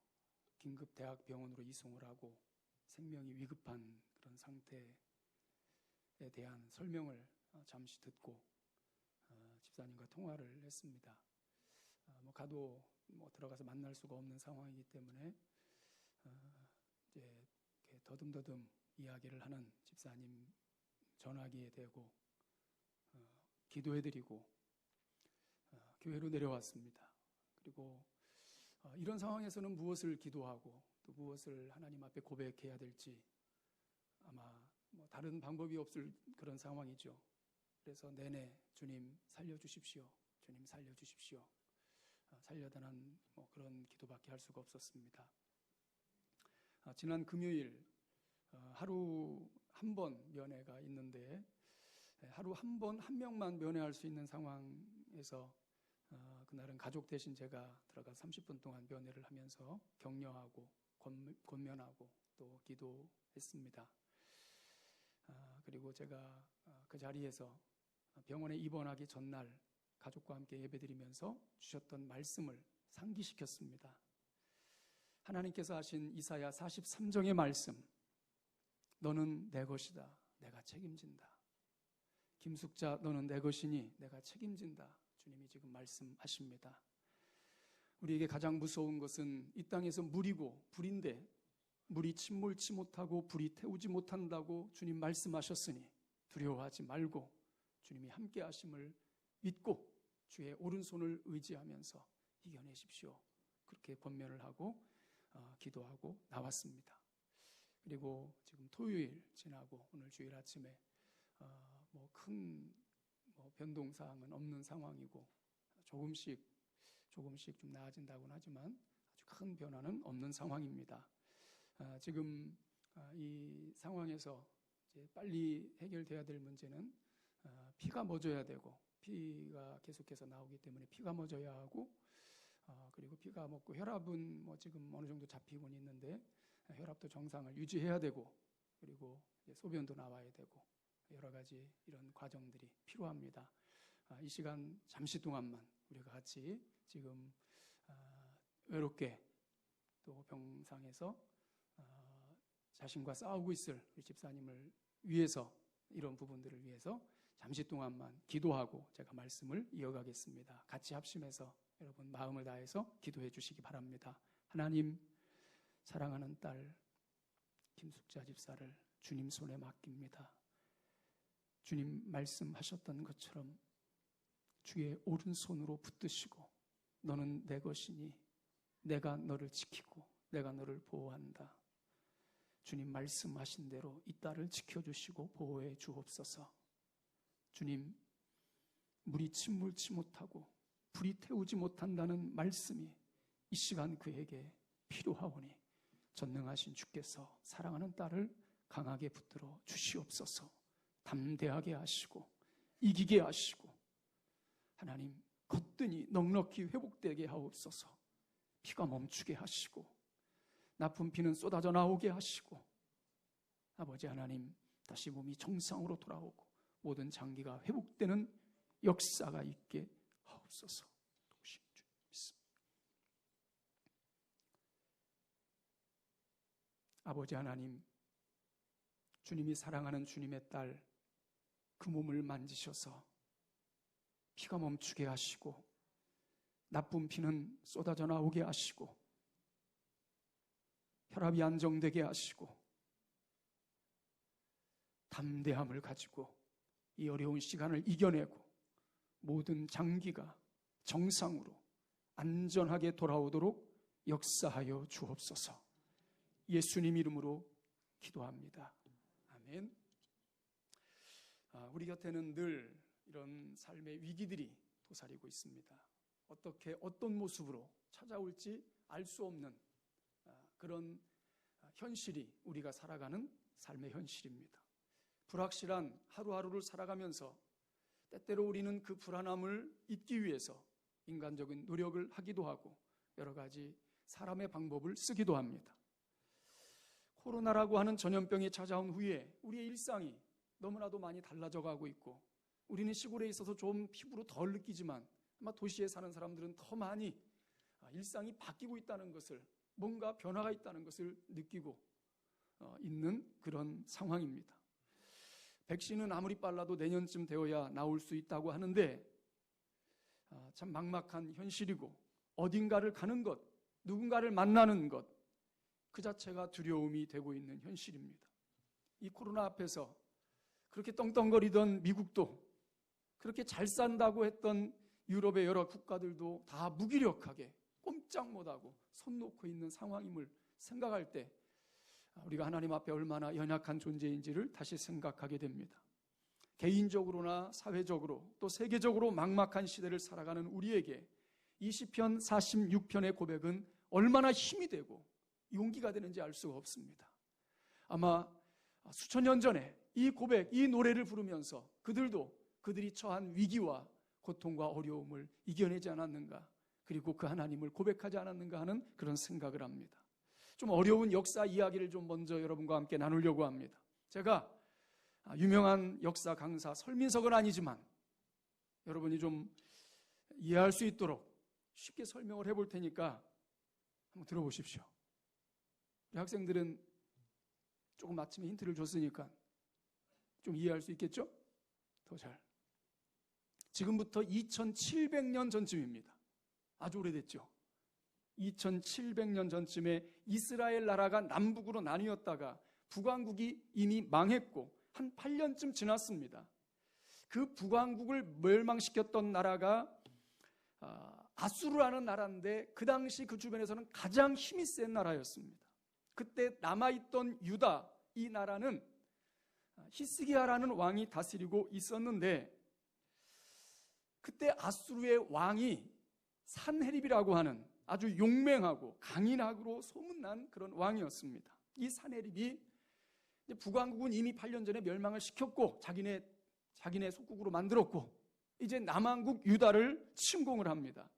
긴급 대학병원으로 이송을 하고 생명이 위급한 그런 상태에 대한 설명을 잠시 듣고 집사님과 통화를 했습니다. 가도 들어가서 만날 수가 없는 상황이기 때문에 이제 더듬더듬 이야기를 하는 집사님 전화기에 대고 기도해드리고 교회로 내려왔습니다. 그리고 이런 상황에서는 무엇을 기도하고 또 무엇을 하나님 앞에 고백해야 될지 아마 다른 방법이 없을 그런 상황이죠. 그래서 내내 주님 살려주십시오, 주님 살려주십시오, 살려달라는 그런 기도밖에 할 수가 없었습니다. 지난 금요일 하루 한 번 면회가 있는데, 하루 한 번 한 명만 면회할 수 있는 상황에서 그날은 가족 대신 제가 들어가 30분 동안 면회를 하면서 격려하고 권면하고 또 기도했습니다. 그리고 제가 그 자리에서 병원에 입원하기 전날 가족과 함께 예배드리면서 주셨던 말씀을 상기시켰습니다. 하나님께서 하신 이사야 43장의 말씀, 너는 내 것이다, 내가 책임진다. 김숙자, 너는 내 것이니 내가 책임진다. 주님이 지금 말씀하십니다. 우리에게 가장 무서운 것은 이 땅에서 물이고 불인데 물이 침몰치 못하고 불이 태우지 못한다고 주님 말씀하셨으니 두려워하지 말고 주님이 함께 하심을 믿고 주의 오른손을 의지하면서 이겨내십시오. 그렇게 권면을 하고 기도하고 나왔습니다. 그리고 지금 토요일 지나고 오늘 주일 아침에 큰 변동사항은 없는 상황이고 조금씩 좀 나아진다고는 하지만 아주 큰 변화는 없는 상황입니다. 지금 이 상황에서 이제 빨리 해결돼야 될 문제는 피가 멎어야 되고, 피가 계속해서 나오기 때문에 피가 멎어야 하고, 그리고 피가 멎고 혈압은 지금 어느 정도 잡히곤 있는데 혈압도 정상을 유지해야 되고, 그리고 소변도 나와야 되고, 여러 가지 이런 과정들이 필요합니다. 이 시간 잠시 동안만 우리가 같이 지금 외롭게 또 병상에서 자신과 싸우고 있을 우리 집사님을 위해서, 이런 부분들을 위해서 잠시 동안만 기도하고 제가 말씀을 이어가겠습니다. 같이 합심해서 여러분 마음을 다해서 기도해 주시기 바랍니다. 하나님, 사랑하는 딸 김숙자 집사를 주님 손에 맡깁니다. 주님 말씀하셨던 것처럼 주의 오른손으로 붙드시고 너는 내 것이니 내가 너를 지키고 내가 너를 보호한다. 주님 말씀하신 대로 이 딸을 지켜주시고 보호해 주옵소서. 주님, 물이 침몰치 못하고 불이 태우지 못한다는 말씀이 이 시간 그에게 필요하오니 전능하신 주께서 사랑하는 딸을 강하게 붙들어 주시옵소서. 담대하게 하시고 이기게 하시고 하나님 거뜬히 넉넉히 회복되게 하옵소서. 피가 멈추게 하시고 나쁜 피는 쏟아져 나오게 하시고 아버지 하나님 다시 몸이 정상으로 돌아오고 모든 장기가 회복되는 역사가 있게 하옵소서. 도우신 주 믿습니다. 아버지 하나님, 주님이 사랑하는 주님의 딸 그 몸을 만지셔서 피가 멈추게 하시고 나쁜 피는 쏟아져 나오게 하시고 혈압이 안정되게 하시고 담대함을 가지고 이 어려운 시간을 이겨내고 모든 장기가 정상으로 안전하게 돌아오도록 역사하여 주옵소서. 예수님 이름으로 기도합니다. 아멘. 우리 곁에는 늘 이런 삶의 위기들이 도사리고 있습니다. 어떻게 어떤 모습으로 찾아올지 알 수 없는 그런 현실이 우리가 살아가는 삶의 현실입니다. 불확실한 하루하루를 살아가면서 때때로 우리는 그 불안함을 잊기 위해서 인간적인 노력을 하기도 하고 여러 가지 사람의 방법을 쓰기도 합니다. 코로나라고 하는 전염병이 찾아온 후에 우리의 일상이 너무나도 많이 달라져 가고 있고 우리는 시골에 있어서 좀 피부로 덜 느끼지만 아마 도시에 사는 사람들은 더 많이 일상이 바뀌고 있다는 것을, 뭔가 변화가 있다는 것을 느끼고 있는 그런 상황입니다. 백신은 아무리 빨라도 내년쯤 되어야 나올 수 있다고 하는데 참 막막한 현실이고 어딘가를 가는 것, 누군가를 만나는 것, 그 자체가 두려움이 되고 있는 현실입니다. 이 코로나 앞에서 그렇게 떵떵거리던 미국도, 그렇게 잘 산다고 했던 유럽의 여러 국가들도 다 무기력하게 꼼짝 못하고 손 놓고 있는 상황임을 생각할 때 우리가 하나님 앞에 얼마나 연약한 존재인지를 다시 생각하게 됩니다. 개인적으로나 사회적으로 또 세계적으로 막막한 시대를 살아가는 우리에게 이 시편 46편의 고백은 얼마나 힘이 되고 용기가 되는지 알 수가 없습니다. 아마 수천 년 전에 이 고백, 이 노래를 부르면서 그들도 그들이 처한 위기와 고통과 어려움을 이겨내지 않았는가, 그리고 그 하나님을 고백하지 않았는가 하는 그런 생각을 합니다. 좀 어려운 역사 이야기를 좀 먼저 여러분과 함께 나누려고 합니다. 제가 유명한 역사 강사 설민석은 아니지만 여러분이 좀 이해할 수 있도록 쉽게 설명을 해볼 테니까 한번 들어보십시오. 우리 학생들은 조금 아침에 힌트를 줬으니까 좀 이해할 수 있겠죠? 더 잘. 지금부터 2700년 전쯤입니다. 아주 오래됐죠. 2700년 전쯤에 이스라엘 나라가 남북으로 나뉘었다가 북왕국이 이미 망했고 한 8년쯤 지났습니다. 그 북왕국을 멸망시켰던 나라가 아수르라는 나라인데 그 당시 그 주변에서는 가장 힘이 센 나라였습니다. 그때 남아있던 유다, 이 나라는 히스기야라는 왕이 다스리고 있었는데 그때 아수르의 왕이 산헤립이라고 하는 아주 용맹하고 강인하고 소문난 그런 왕이었습니다. 이 산헤립이 북왕국은 이미 8년 전에 멸망을 시켰고 자기네 속국으로 만들었고 이제 남왕국 유다를 침공을 합니다.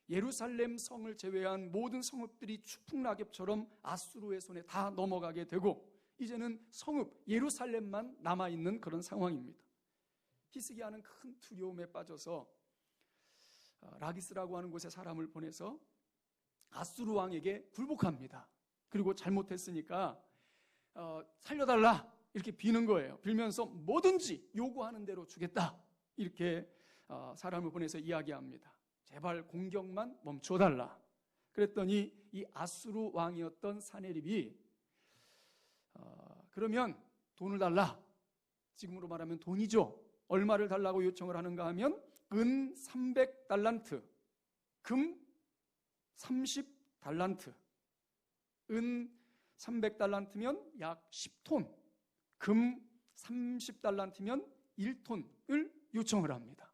예루살렘 성을 제외한 모든 성읍들이 추풍낙엽처럼 아수르의 손에 다 넘어가게 되고 이제는 성읍 예루살렘만 남아있는 그런 상황입니다. 히스기야는 큰 두려움에 빠져서 라기스라고 하는 곳에 사람을 보내서 아수르 왕에게 굴복합니다. 그리고 잘못했으니까 살려달라 이렇게 비는 거예요. 빌면서 뭐든지 요구하는 대로 주겠다 이렇게 사람을 보내서 이야기합니다. 제발 공격만 멈춰달라. 그랬더니 이 아수르 왕이었던 산헤립이 그러면 돈을 달라. 지금으로 말하면 돈이죠. 얼마를 달라고 요청을 하는가 하면 은 300달란트, 금 30달란트, 은 300달란트면 약 10톤, 금 30달란트면 1톤을 요청을 합니다.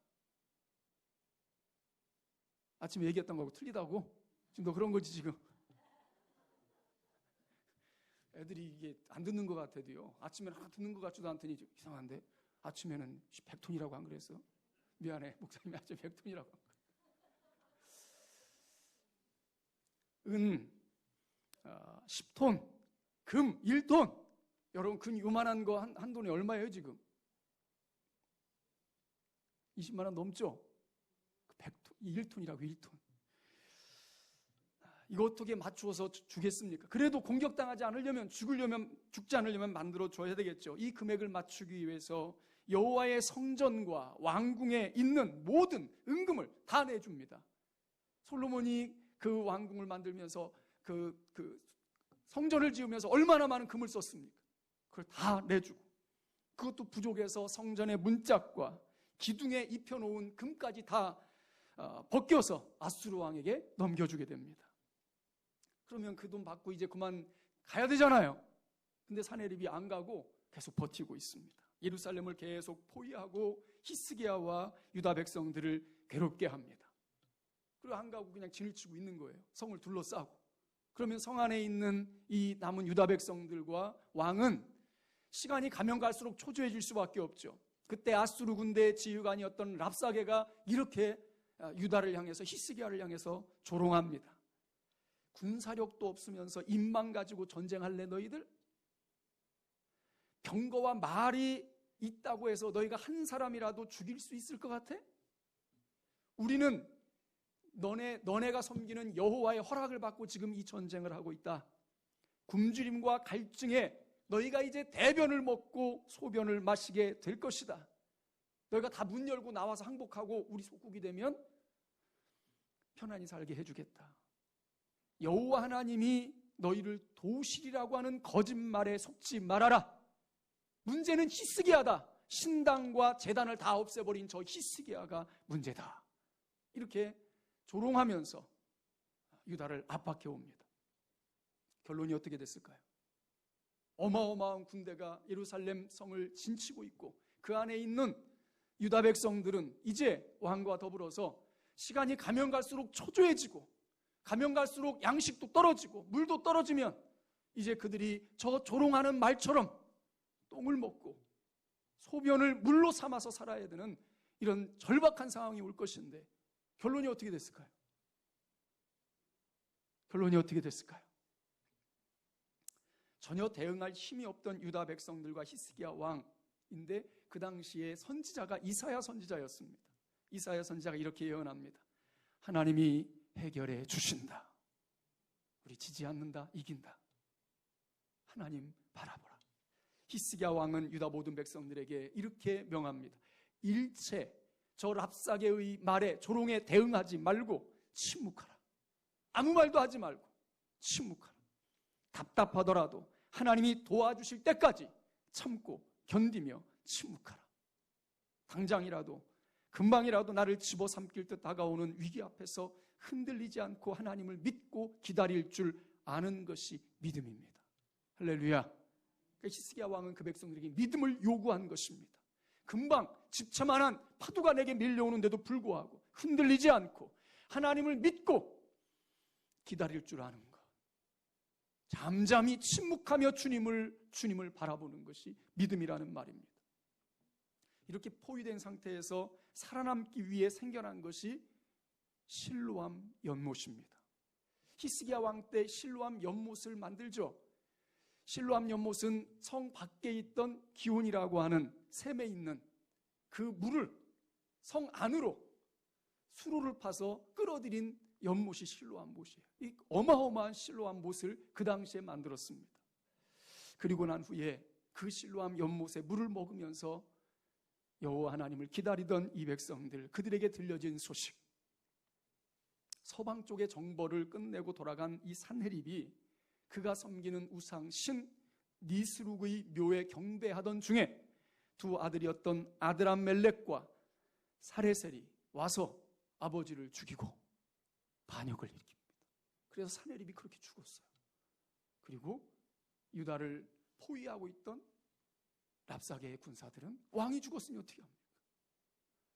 아침에 얘기했던 거하고 틀리다고? 지금 너 그런 거지 지금? 애들이 이게 안 듣는 것 같아도요. 아침에는 하나 듣는 것 같지도 않더니 이상한데 아침에는 100톤이라고 안 그랬어? 미안해 목사님이 아침에 100톤이라고 한 거야. 은 10톤, 금 1톤. 여러분 금 요만한 거 한 돈이 얼마예요 지금? 20만 원 넘죠? 100톤, 1톤이라고 1톤. 이거 어떻게 맞추어서 주겠습니까? 그래도 공격당하지 않으려면 죽지 않으려면 만들어 줘야 되겠죠. 이 금액을 맞추기 위해서 여호와의 성전과 왕궁에 있는 모든 은금을 다 내줍니다. 솔로몬이 그 왕궁을 만들면서 그 성전을 지으면서 얼마나 많은 금을 썼습니까? 그걸 다 내주고, 그것도 부족해서 성전의 문짝과 기둥에 입혀놓은 금까지 다 벗겨서 아수르 왕에게 넘겨주게 됩니다. 그러면 그 돈 받고 이제 그만 가야 되잖아요. 근데 사네립이 안 가고 계속 버티고 있습니다. 예루살렘을 계속 포위하고 히스기야와 유다 백성들을 괴롭게 합니다. 그리고 안 가고 그냥 진을 치고 있는 거예요. 성을 둘러싸고. 그러면 성 안에 있는 이 남은 유다 백성들과 왕은 시간이 가면 갈수록 초조해질 수밖에 없죠. 그때 아수르 군대의 지휘관이었던 랍사게가 이렇게 유다를 향해서, 히스기야를 향해서 조롱합니다. 군사력도 없으면서 입만 가지고 전쟁할래 너희들? 병거와 말이 있다고 해서 너희가 한 사람이라도 죽일 수 있을 것 같아? 우리는 너네가 섬기는 여호와의 허락을 받고 지금 이 전쟁을 하고 있다. 굶주림과 갈증에 너희가 이제 대변을 먹고 소변을 마시게 될 것이다. 너희가 다 문 열고 나와서 항복하고 우리 속국이 되면 편안히 살게 해주겠다. 여호와 하나님이 너희를 도우시리라고 하는 거짓말에 속지 말아라. 문제는 히스기야다. 신당과 제단을 다 없애버린 저 히스기야가 문제다. 이렇게 조롱하면서 유다를 압박해 옵니다. 결론이 어떻게 됐을까요? 어마어마한 군대가 예루살렘 성을 진치고 있고 그 안에 있는 유다 백성들은 이제 왕과 더불어서 시간이 가면 갈수록 초조해지고, 가면 갈수록 양식도 떨어지고 물도 떨어지면 이제 그들이 저 조롱하는 말처럼 똥을 먹고 소변을 물로 삼아서 살아야 되는 이런 절박한 상황이 올 것인데, 결론이 어떻게 됐을까요? 결론이 어떻게 됐을까요? 전혀 대응할 힘이 없던 유다 백성들과 히스기야 왕인데 그 당시에 선지자가 이사야 선지자였습니다. 이사야 선지자가 이렇게 예언합니다. 하나님이 해결해 주신다. 우리 지지 않는다. 이긴다. 하나님 바라보라. 히스기야 왕은 유다 모든 백성들에게 이렇게 명합니다. 일체 저 랍사게의 말에, 조롱에 대응하지 말고 침묵하라. 아무 말도 하지 말고 침묵하라. 답답하더라도 하나님이 도와주실 때까지 참고 견디며 침묵하라. 당장이라도, 금방이라도 나를 집어삼킬 듯 다가오는 위기 앞에서 흔들리지 않고 하나님을 믿고 기다릴 줄 아는 것이 믿음입니다. 할렐루야. 히스기야 왕은 그 백성들에게 믿음을 요구한 것입니다. 금방 집차만한 파도가 내게 밀려오는데도 불구하고 흔들리지 않고 하나님을 믿고 기다릴 줄 아는 것, 잠잠히 침묵하며 주님을 바라보는 것이 믿음이라는 말입니다. 이렇게 포위된 상태에서 살아남기 위해 생겨난 것이 실로암 연못입니다. 히스기야 왕 때 실로암 연못을 만들죠. 실로암 연못은 성 밖에 있던 기온이라고 하는 샘에 있는 그 물을 성 안으로 수로를 파서 끌어들인 연못이 실로암 못이에요. 이 어마어마한 실로암 못을 그 당시에 만들었습니다. 그리고 난 후에 그 실로암 연못에 물을 먹으면서 여호와 하나님을 기다리던 이 백성들, 그들에게 들려진 소식, 서방 쪽의 정벌을 끝내고 돌아간 이 산헤립이 그가 섬기는 우상 신 니스룩의 묘에 경배하던 중에 두 아들이었던 아드람멜렉과 사레셀이 와서 아버지를 죽이고 반역을 일으킵니다. 그래서 산헤립이 그렇게 죽었어요. 그리고 유다를 포위하고 있던 랍사게의 군사들은 왕이 죽었으니 어떻게 합니까?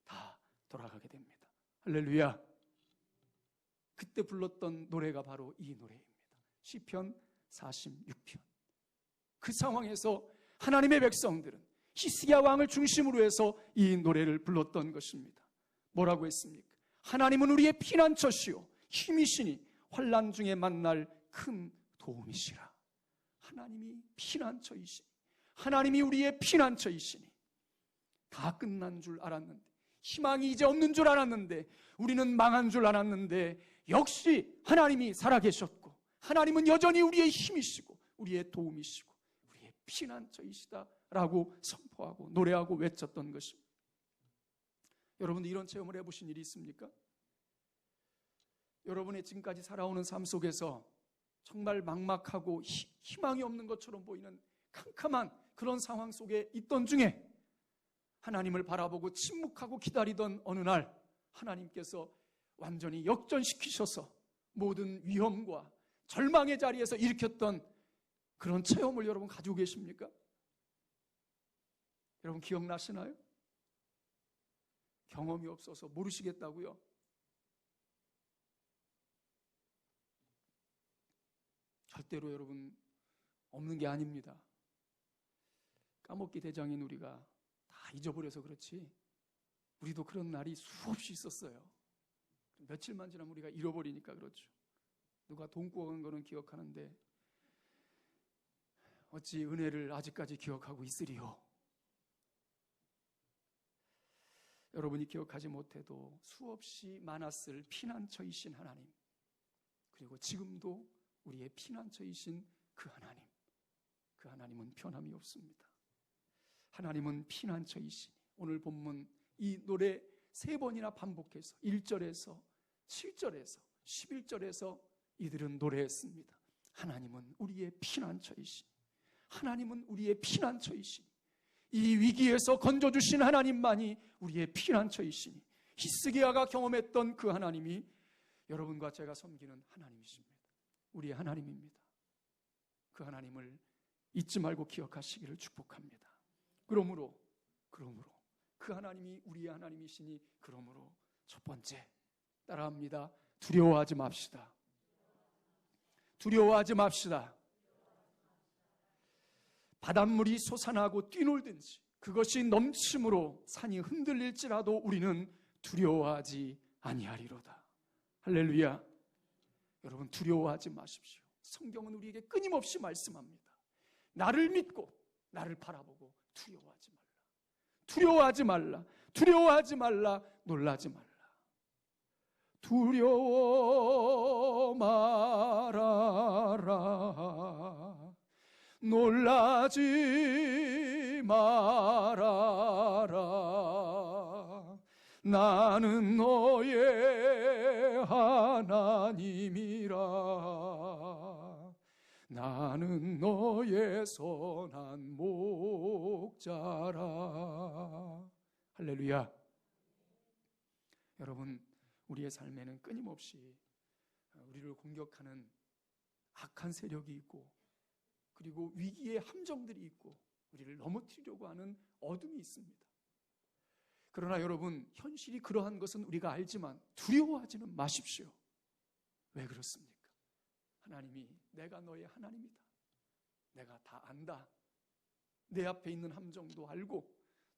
다 돌아가게 됩니다. 할렐루야. 그때 불렀던 노래가 바로 이 노래입니다. 시편 46편. 그 상황에서 하나님의 백성들은 히스기야 왕을 중심으로 해서 이 노래를 불렀던 것입니다. 뭐라고 했습니까? 하나님은 우리의 피난처시요 힘이시니 환난 중에 만날 큰 도움이시라. 하나님이 피난처이시니, 하나님이 우리의 피난처이시니, 다 끝난 줄 알았는데, 희망이 이제 없는 줄 알았는데, 우리는 망한 줄 알았는데 역시 하나님이 살아계셨고 하나님은 여전히 우리의 힘이시고 우리의 도움이시고 우리의 피난처이시다 라고 선포하고 노래하고 외쳤던 것입니다. 여러분들 이런 체험을 해보신 일이 있습니까? 여러분의 지금까지 살아오는 삶 속에서 정말 막막하고 희망이 없는 것처럼 보이는 캄캄한 그런 상황 속에 있던 중에 하나님을 바라보고 침묵하고 기다리던 어느 날 하나님께서 완전히 역전시키셔서 모든 위험과 절망의 자리에서 일으켰던 그런 체험을 여러분 가지고 계십니까? 여러분 기억나시나요? 경험이 없어서 모르시겠다고요? 절대로 여러분 없는 게 아닙니다. 까먹기 대장인 우리가 다 잊어버려서 그렇지 우리도 그런 날이 수없이 있었어요. 며칠만 지나면 우리가 잃어버리니까 그렇죠. 누가 돈 구워간 거는 기억하는데 어찌 은혜를 아직까지 기억하고 있으리요. 여러분이 기억하지 못해도 수없이 많았을 피난처이신 하나님, 그리고 지금도 우리의 피난처이신 그 하나님, 그 하나님은 변함이 없습니다. 하나님은 피난처이시니 오늘 본문 이 노래 3번이나 반복해서 1절에서 7절에서 11절에서 이들은 노래했습니다. 하나님은 우리의 피난처이시니, 하나님은 우리의 피난처이시니, 이 위기에서 건져주신 하나님만이 우리의 피난처이시니, 히스기야가 경험했던 그 하나님이 여러분과 제가 섬기는 하나님이십니다. 우리의 하나님입니다. 그 하나님을 잊지 말고 기억하시기를 축복합니다. 그러므로 그 하나님이 우리의 하나님이시니, 그러므로 첫 번째 따라합니다. 두려워하지 맙시다. 두려워하지 맙시다. 바닷물이 솟아나고 뛰놀든지 그것이 넘침으로 산이 흔들릴지라도 우리는 두려워하지 아니하리로다. 할렐루야. 여러분 두려워하지 마십시오. 성경은 우리에게 끊임없이 말씀합니다. 나를 믿고 나를 바라보고 두려워하지 말라. 두려워하지 말라. 두려워하지 말라. 놀라지 말라. 두려워 말아라. 놀라지 말아라. 나는 너의 하나님이라. 나는 너의 선한 목자라. 할렐루야. 여러분, 우리의 삶에는 끊임없이 우리를 공격하는 악한 세력이 있고, 그리고 위기의 함정들이 있고, 우리를 넘어뜨리려고 하는 어둠이 있습니다. 그러나 여러분, 현실이 그러한 것은 우리가 알지만 두려워하지는 마십시오. 왜 그렇습니까? 하나님이 내가 너의 하나님이다. 내가 다 안다. 내 앞에 있는 함정도 알고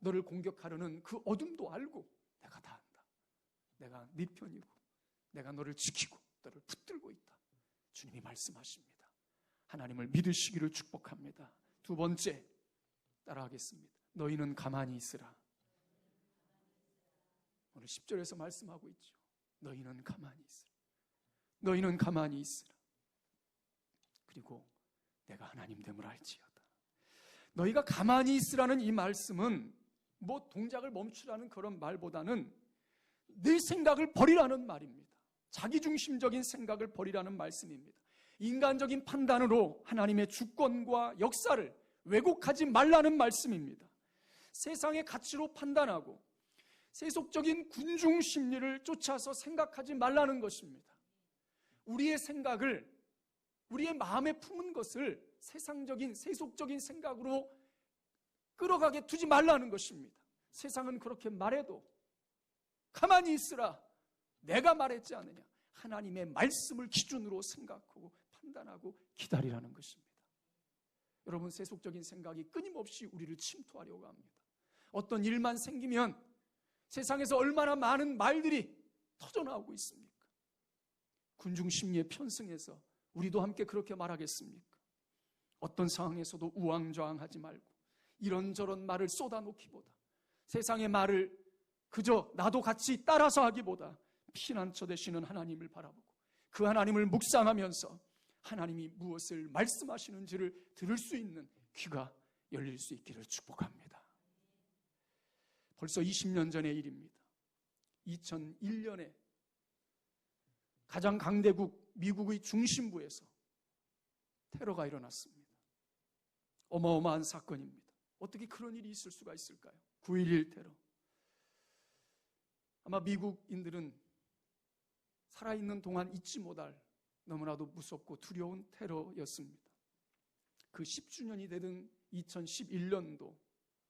너를 공격하려는 그 어둠도 알고 내가 다 안다. 내가 네 편이고 내가 너를 지키고 너를 붙들고 있다. 주님이 말씀하십니다. 하나님을 믿으시기를 축복합니다. 두 번째 따라하겠습니다. 너희는 가만히 있으라. 오늘 10절에서 말씀하고 있죠. 너희는 가만히 있으라. 너희는 가만히 있으라. 그리고 내가 하나님 됨을 알지어다. 너희가 가만히 있으라는 이 말씀은 뭐 동작을 멈추라는 그런 말보다는 내 생각을 버리라는 말입니다. 자기중심적인 생각을 버리라는 말씀입니다. 인간적인 판단으로 하나님의 주권과 역사를 왜곡하지 말라는 말씀입니다. 세상의 가치로 판단하고 세속적인 군중 심리를 쫓아서 생각하지 말라는 것입니다. 우리의 생각을, 우리의 마음에 품은 것을 세상적인, 세속적인 생각으로 끌어가게 두지 말라는 것입니다. 세상은 그렇게 말해도 가만히 있으라. 내가 말했지 않느냐. 하나님의 말씀을 기준으로 생각하고 판단하고 기다리라는 것입니다. 여러분, 세속적인 생각이 끊임없이 우리를 침투하려고 합니다. 어떤 일만 생기면 세상에서 얼마나 많은 말들이 터져나오고 있습니까? 군중심리에 편승해서 우리도 함께 그렇게 말하겠습니까? 어떤 상황에서도 우왕좌왕하지 말고 이런저런 말을 쏟아놓기보다, 세상의 말을 그저 나도 같이 따라서 하기보다 피난처 되시는 하나님을 바라보고 그 하나님을 묵상하면서 하나님이 무엇을 말씀하시는지를 들을 수 있는 귀가 열릴 수 있기를 축복합니다. 벌써 20년 전의 일입니다. 2001년에 가장 강대국 미국의 중심부에서 테러가 일어났습니다. 어마어마한 사건입니다. 어떻게 그런 일이 있을 수가 있을까요? 9.11 테러. 아마 미국인들은 살아있는 동안 잊지 못할 너무나도 무섭고 두려운 테러였습니다. 그 10주년이 되던 2011년도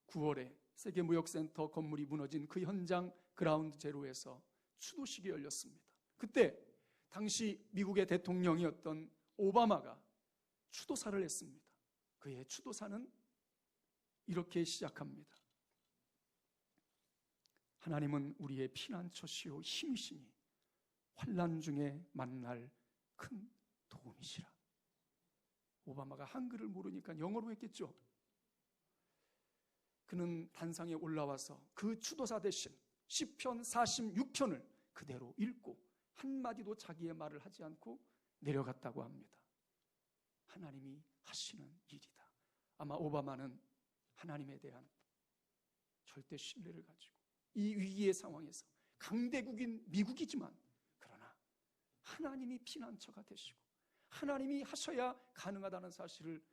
9월에 세계무역센터 건물이 무너진 그 현장 그라운드 제로에서 추도식이 열렸습니다. 그때 당시 미국의 대통령이었던 오바마가 추도사를 했습니다. 그의 추도사는 이렇게 시작합니다. 하나님은 우리의 피난처시요 힘이시니 환난 중에 만날 큰 도움이시라. 오바마가 한글을 모르니까 영어로 했겠죠. 그는 단상에 올라와서 그 추도사 대신 시편 46편을 그대로 읽고 한마디도 자기의 말을 하지 않고 내려갔다고 합니다. 하나님이 하시는 일이다. 아마 오바마는 하나님에 대한 절대 신뢰를 가지고 이 위기의 상황에서 강대국인 미국이지만 그러나 하나님이 피난처가 되시고 하나님이 하셔야 가능하다는 사실을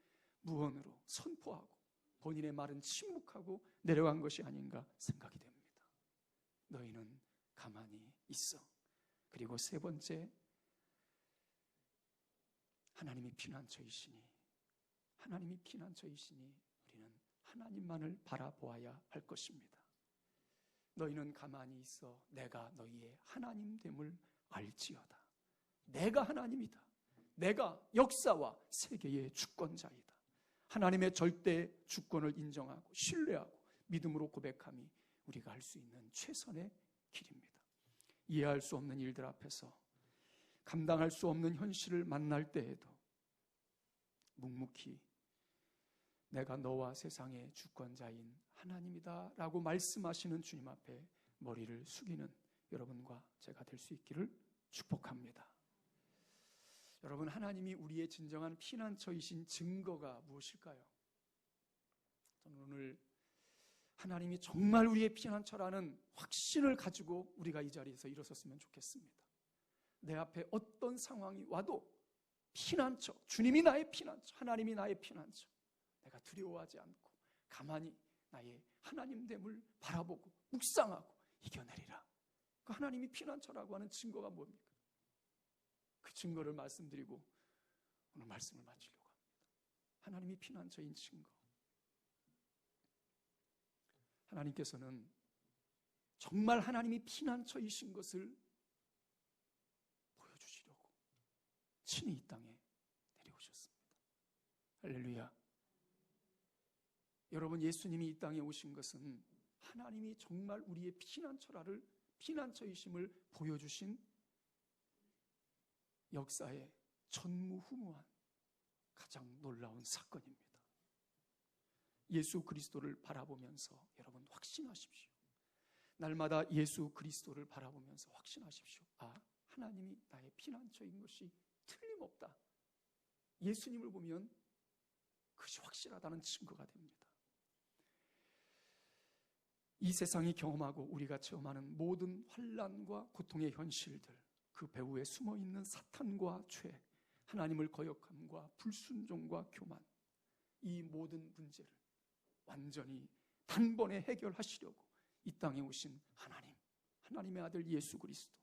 무언으로 선포하고 본인의 말은 침묵하고 내려간 것이 아닌가 생각이 됩니다. 너희는 가만히 있어. 그리고 세 번째, 하나님이 피난처이시니 우리는 하나님만을 바라보아야 할 것입니다. 너희는 가만히 있어 내가 너희의 하나님됨을 알지어다. 내가 하나님이다. 내가 역사와 세계의 주권자이다. 하나님의 절대 주권을 인정하고 신뢰하고 믿음으로 고백함이 우리가 할 수 있는 최선의 길입니다. 이해할 수 없는 일들 앞에서 감당할 수 없는 현실을 만날 때에도 묵묵히 내가 너와 세상의 주권자인 하나님이다 라고 말씀하시는 주님 앞에 머리를 숙이는 여러분과 제가 될 수 있기를 축복합니다. 여러분, 하나님이 우리의 진정한 피난처이신 증거가 무엇일까요? 저는 오늘 하나님이 정말 우리의 피난처라는 확신을 가지고 우리가 이 자리에서 일어섰으면 좋겠습니다. 내 앞에 어떤 상황이 와도 피난처, 주님이 나의 피난처, 하나님이 나의 피난처, 내가 두려워하지 않고 가만히 나의 하나님됨을 바라보고 묵상하고 이겨내리라. 그 하나님이 피난처라고 하는 증거가 뭡니까? 그 증거를 말씀드리고 오늘 말씀을 마치려고 합니다. 하나님이 피난처인 증거. 하나님께서는 정말 하나님이 피난처이신 것을 보여주시려고 친히 이 땅에 내려오셨습니다. 할렐루야. 여러분, 예수님이 이 땅에 오신 것은 하나님이 정말 우리의 피난처이심을 보여주신 역사의 전무후무한 가장 놀라운 사건입니다. 예수 그리스도를 바라보면서 여러분 확신하십시오. 날마다 예수 그리스도를 바라보면서 확신하십시오. 아, 하나님이 나의 피난처인 것이 틀림없다. 예수님을 보면 그것이 확실하다는 증거가 됩니다. 이 세상이 경험하고 우리가 체험하는 모든 환난과 고통의 현실들, 그 배후에 숨어있는 사탄과 죄, 하나님을 거역함과 불순종과 교만, 이 모든 문제를 완전히 단번에 해결하시려고 이 땅에 오신 하나님의 아들 예수 그리스도,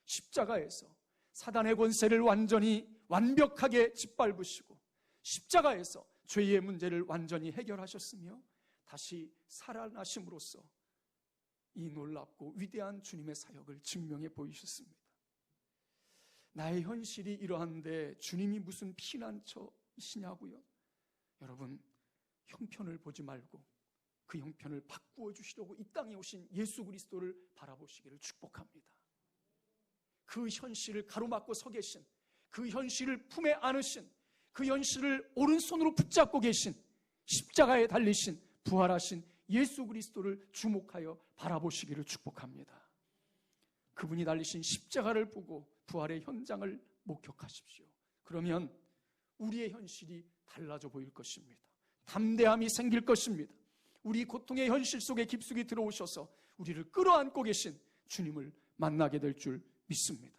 십자가에서 사단의 권세를 완벽하게 짓밟으시고 십자가에서 죄의 문제를 완전히 해결하셨으며 다시 살아나심으로써 이 놀랍고 위대한 주님의 사역을 증명해 보이셨습니다. 나의 현실이 이러한데 주님이 무슨 피난처이시냐고요? 여러분, 형편을 보지 말고 그 형편을 바꾸어 주시려고 이 땅에 오신 예수 그리스도를 바라보시기를 축복합니다. 그 현실을 가로막고 서 계신, 그 현실을 품에 안으신, 그 현실을 오른손으로 붙잡고 계신, 십자가에 달리신 부활하신 예수 그리스도를 주목하여 바라보시기를 축복합니다. 그분이 달리신 십자가를 보고 부활의 현장을 목격하십시오. 그러면 우리의 현실이 달라져 보일 것입니다. 담대함이 생길 것입니다. 우리 고통의 현실 속에 깊숙이 들어오셔서 우리를 끌어안고 계신 주님을 만나게 될 줄 믿습니다.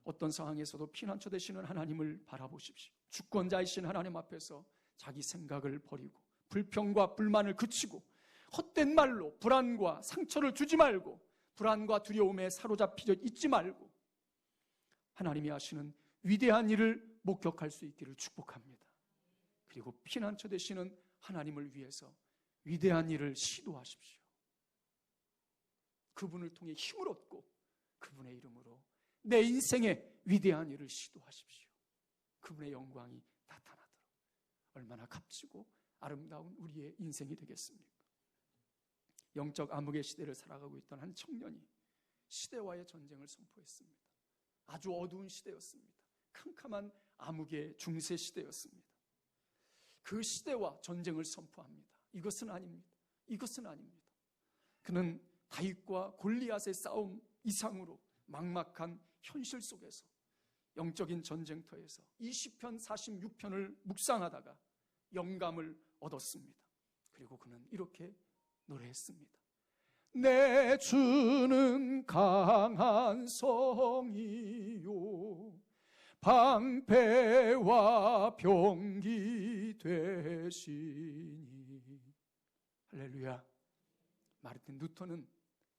어떤 상황에서도 피난처 되시는 하나님을 바라보십시오. 주권자이신 하나님 앞에서 자기 생각을 버리고 불평과 불만을 그치고 헛된 말로 불안과 상처를 주지 말고 불안과 두려움에 사로잡히져 있지 말고 하나님이 하시는 위대한 일을 목격할 수 있기를 축복합니다. 그리고 피난처 되시는 하나님을 위해서 위대한 일을 시도하십시오. 그분을 통해 힘을 얻고 그분의 이름으로 내 인생에 위대한 일을 시도하십시오. 그분의 영광이 나타나도록 얼마나 값지고 아름다운 우리의 인생이 되겠습니까? 영적 암흑의 시대를 살아가고 있던 한 청년이 시대와의 전쟁을 선포했습니다. 아주 어두운 시대였습니다. 캄캄한 암흑의 중세 시대였습니다. 그 시대와 전쟁을 선포합니다. 이것은 아닙니다. 이것은 아닙니다. 그는 다윗과 골리앗의 싸움 이상으로 막막한 현실 속에서 영적인 전쟁터에서 20편 46편을 묵상하다가 영감을 얻었습니다. 그리고 그는 이렇게 노래했습니다. 내 주는 강한 성이요 방패와 병기 되시니. 할렐루야. 마르틴 루터는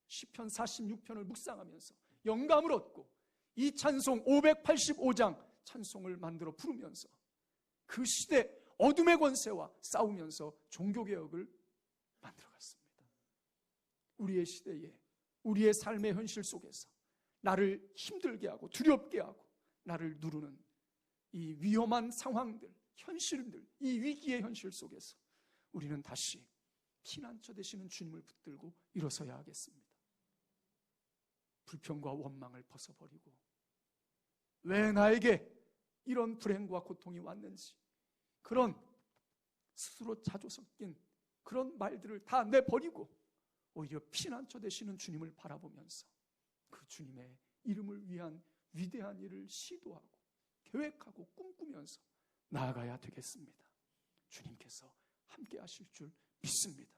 시편 46편을 묵상하면서 영감을 얻고 이 찬송 585장 찬송을 만들어 부르면서 그 시대 어둠의 권세와 싸우면서 종교개혁을 만들어갔습니다. 우리의 시대에 우리의 삶의 현실 속에서 나를 힘들게 하고 두렵게 하고 나를 누르는 이 위험한 상황들, 현실들, 이 위기의 현실 속에서 우리는 다시 피난처 되시는 주님을 붙들고 일어서야 하겠습니다. 불평과 원망을 벗어버리고 왜 나에게 이런 불행과 고통이 왔는지 그런 스스로 자조 섞인 그런 말들을 다 내버리고 오히려 피난처 되시는 주님을 바라보면서 그 주님의 이름을 위한 위대한 일을 시도하고 계획하고 꿈꾸면서 나아가야 되겠습니다. 주님께서 함께 하실 줄 믿습니다.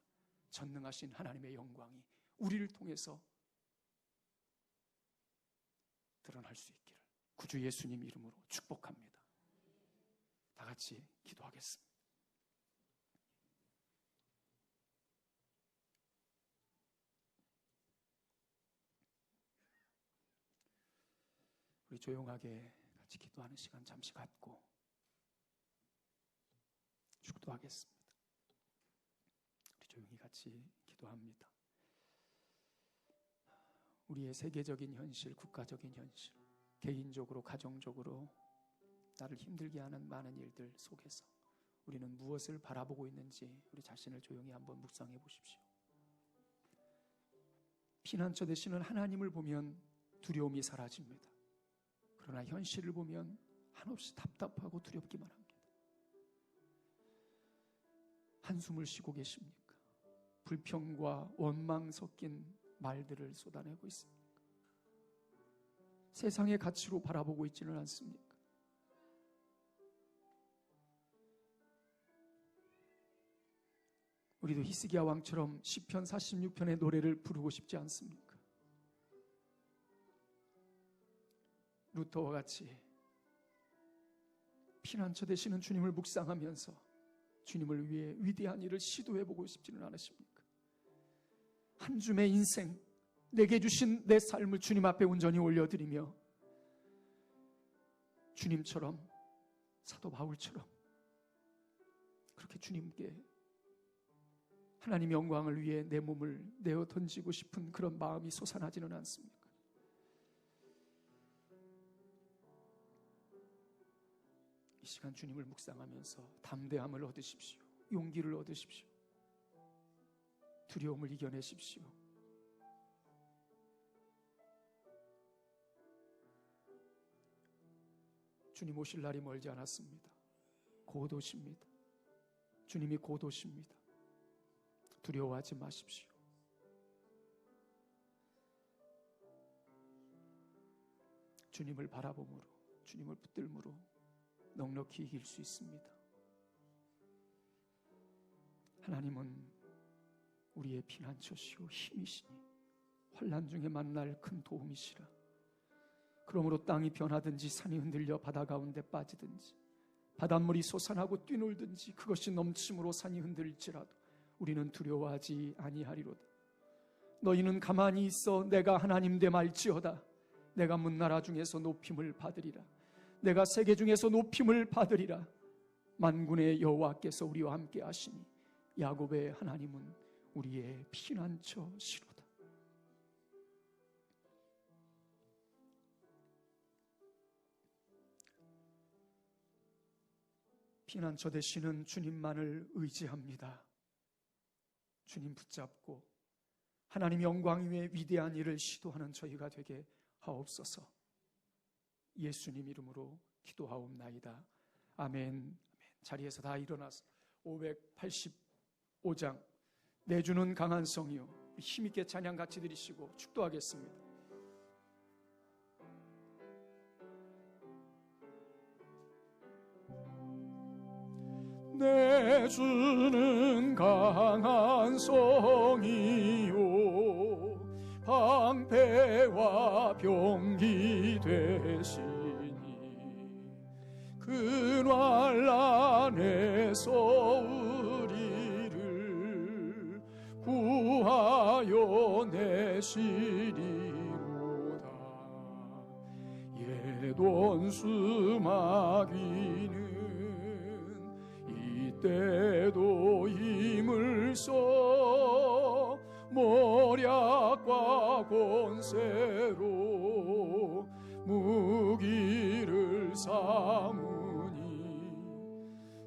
전능하신 하나님의 영광이 우리를 통해서 드러날 수 있기를 구주 예수님 이름으로 축복합니다. 다 같이 기도하겠습니다. 우리 조용하게 같이 기도하는 시간 잠시 갖고 축도하겠습니다. 우리 조용히 같이 기도합니다. 우리의 세계적인 현실, 국가적인 현실, 개인적으로, 가정적으로 나를 힘들게 하는 많은 일들 속에서 우리는 무엇을 바라보고 있는지 우리 자신을 조용히 한번 묵상해 보십시오. 피난처 되시는 하나님을 보면 두려움이 사라집니다. 그러나 현실을 보면 한없이 답답하고 두렵기만 합니다. 한숨을 쉬고 계십니까? 불평과 원망 섞인 말들을 쏟아내고 있습니까? 세상의 가치로 바라보고 있지는 않습니까? 우리도 히스기야 왕처럼 시편 46편의 노래를 부르고 싶지 않습니까? 루터와 같이 피난처 되시는 주님을 묵상하면서 주님을 위해 위대한 일을 시도해보고 싶지는 않으십니까? 한 줌의 인생, 내게 주신 내 삶을 주님 앞에 온전히 올려드리며 주님처럼, 사도 바울처럼 그렇게 주님께 하나님 영광을 위해 내 몸을 내어 던지고 싶은 그런 마음이 솟아나지는 않습니까? 이 시간 주님을 묵상하면서 담대함을 얻으십시오. 용기를 얻으십시오. 두려움을 이겨내십시오. 주님 오실 날이 멀지 않았습니다. 곧 오십니다. 주님이 곧 오십니다. 두려워하지 마십시오. 주님을 바라봄으로, 주님을 붙들므로 넉넉히 이길 수 있습니다. 하나님은 우리의 피난처시오 힘이시니 환난 중에 만날 큰 도움이시라. 그러므로 땅이 변하든지 산이 흔들려 바다 가운데 빠지든지 바닷물이 솟아나고 뛰놀든지 그것이 넘침으로 산이 흔들릴지라도 우리는 두려워하지 아니하리로다. 너희는 가만히 있어 내가 하나님 됨 알지어다. 내가 문나라 중에서 높임을 받으리라. 내가 세계 중에서 높임을 받으리라. 만군의 여호와께서 우리와 함께 하시니 야곱의 하나님은 우리의 피난처시로다. 피난처 되시는 주님만을 의지합니다. 주님 붙잡고 하나님 영광 위에 위대한 일을 시도하는 저희가 되게 하옵소서. 예수님 이름으로 기도하옵나이다. 아멘. 자리에서 다 일어나서 585장 내주는 강한 성이요 힘있게 찬양 같이 드리시고 축도하겠습니다. 내주는 강한 성이요 방패와 병기 되시니 그날 안에서 우리를 구하여 내시리로다. 옛원수 마귀는 이때도 힘을 써 모략과 권세로 무기를 삼으니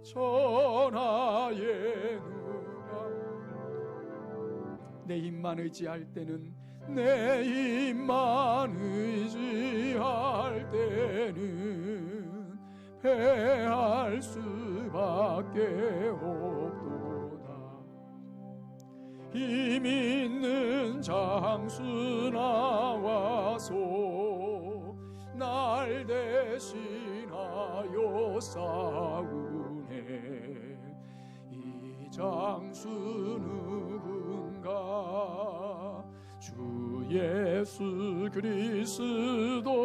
천하의 누가 내 힘만 의지할 때는 내 힘만 의지할 때는 패할 수밖에 없도다. 힘 있는 장수 나와서 날 대신하여 싸우네. 이 장수 누군가 주 예수 그리스도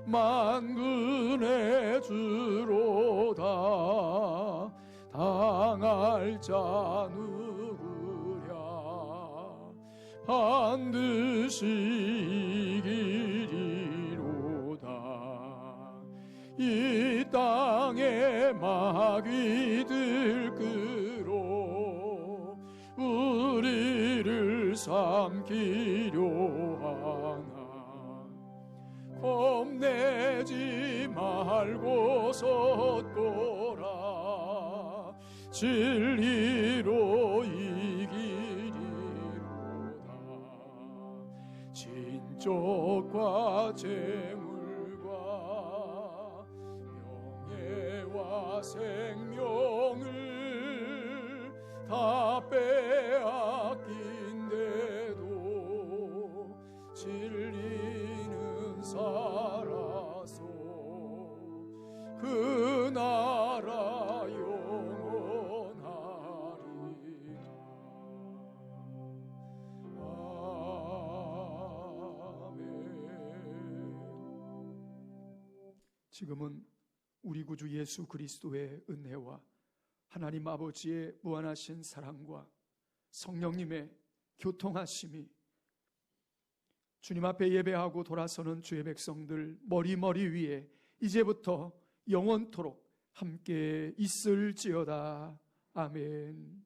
만군의 주로다. 당할 자 누구랴 반드시 이기리로다. 이 땅에 마귀들 끌어 우리를 삼키려 하나. 겁내지 말고 섰거라. 진리로 이기리로다. 진적과 재물과 명예와 생명을 다 빼앗긴데도 진리는 살아서 그 나라 영원하리라. 아멘. 지금은 우리 구주 예수 그리스도의 은혜와 하나님 아버지의 무한하신 사랑과 성령님의 교통하심이 주님 앞에 예배하고 돌아서는 주의 백성들 머리 위에 이제부터 영원토록 함께 있을지어다. 아멘.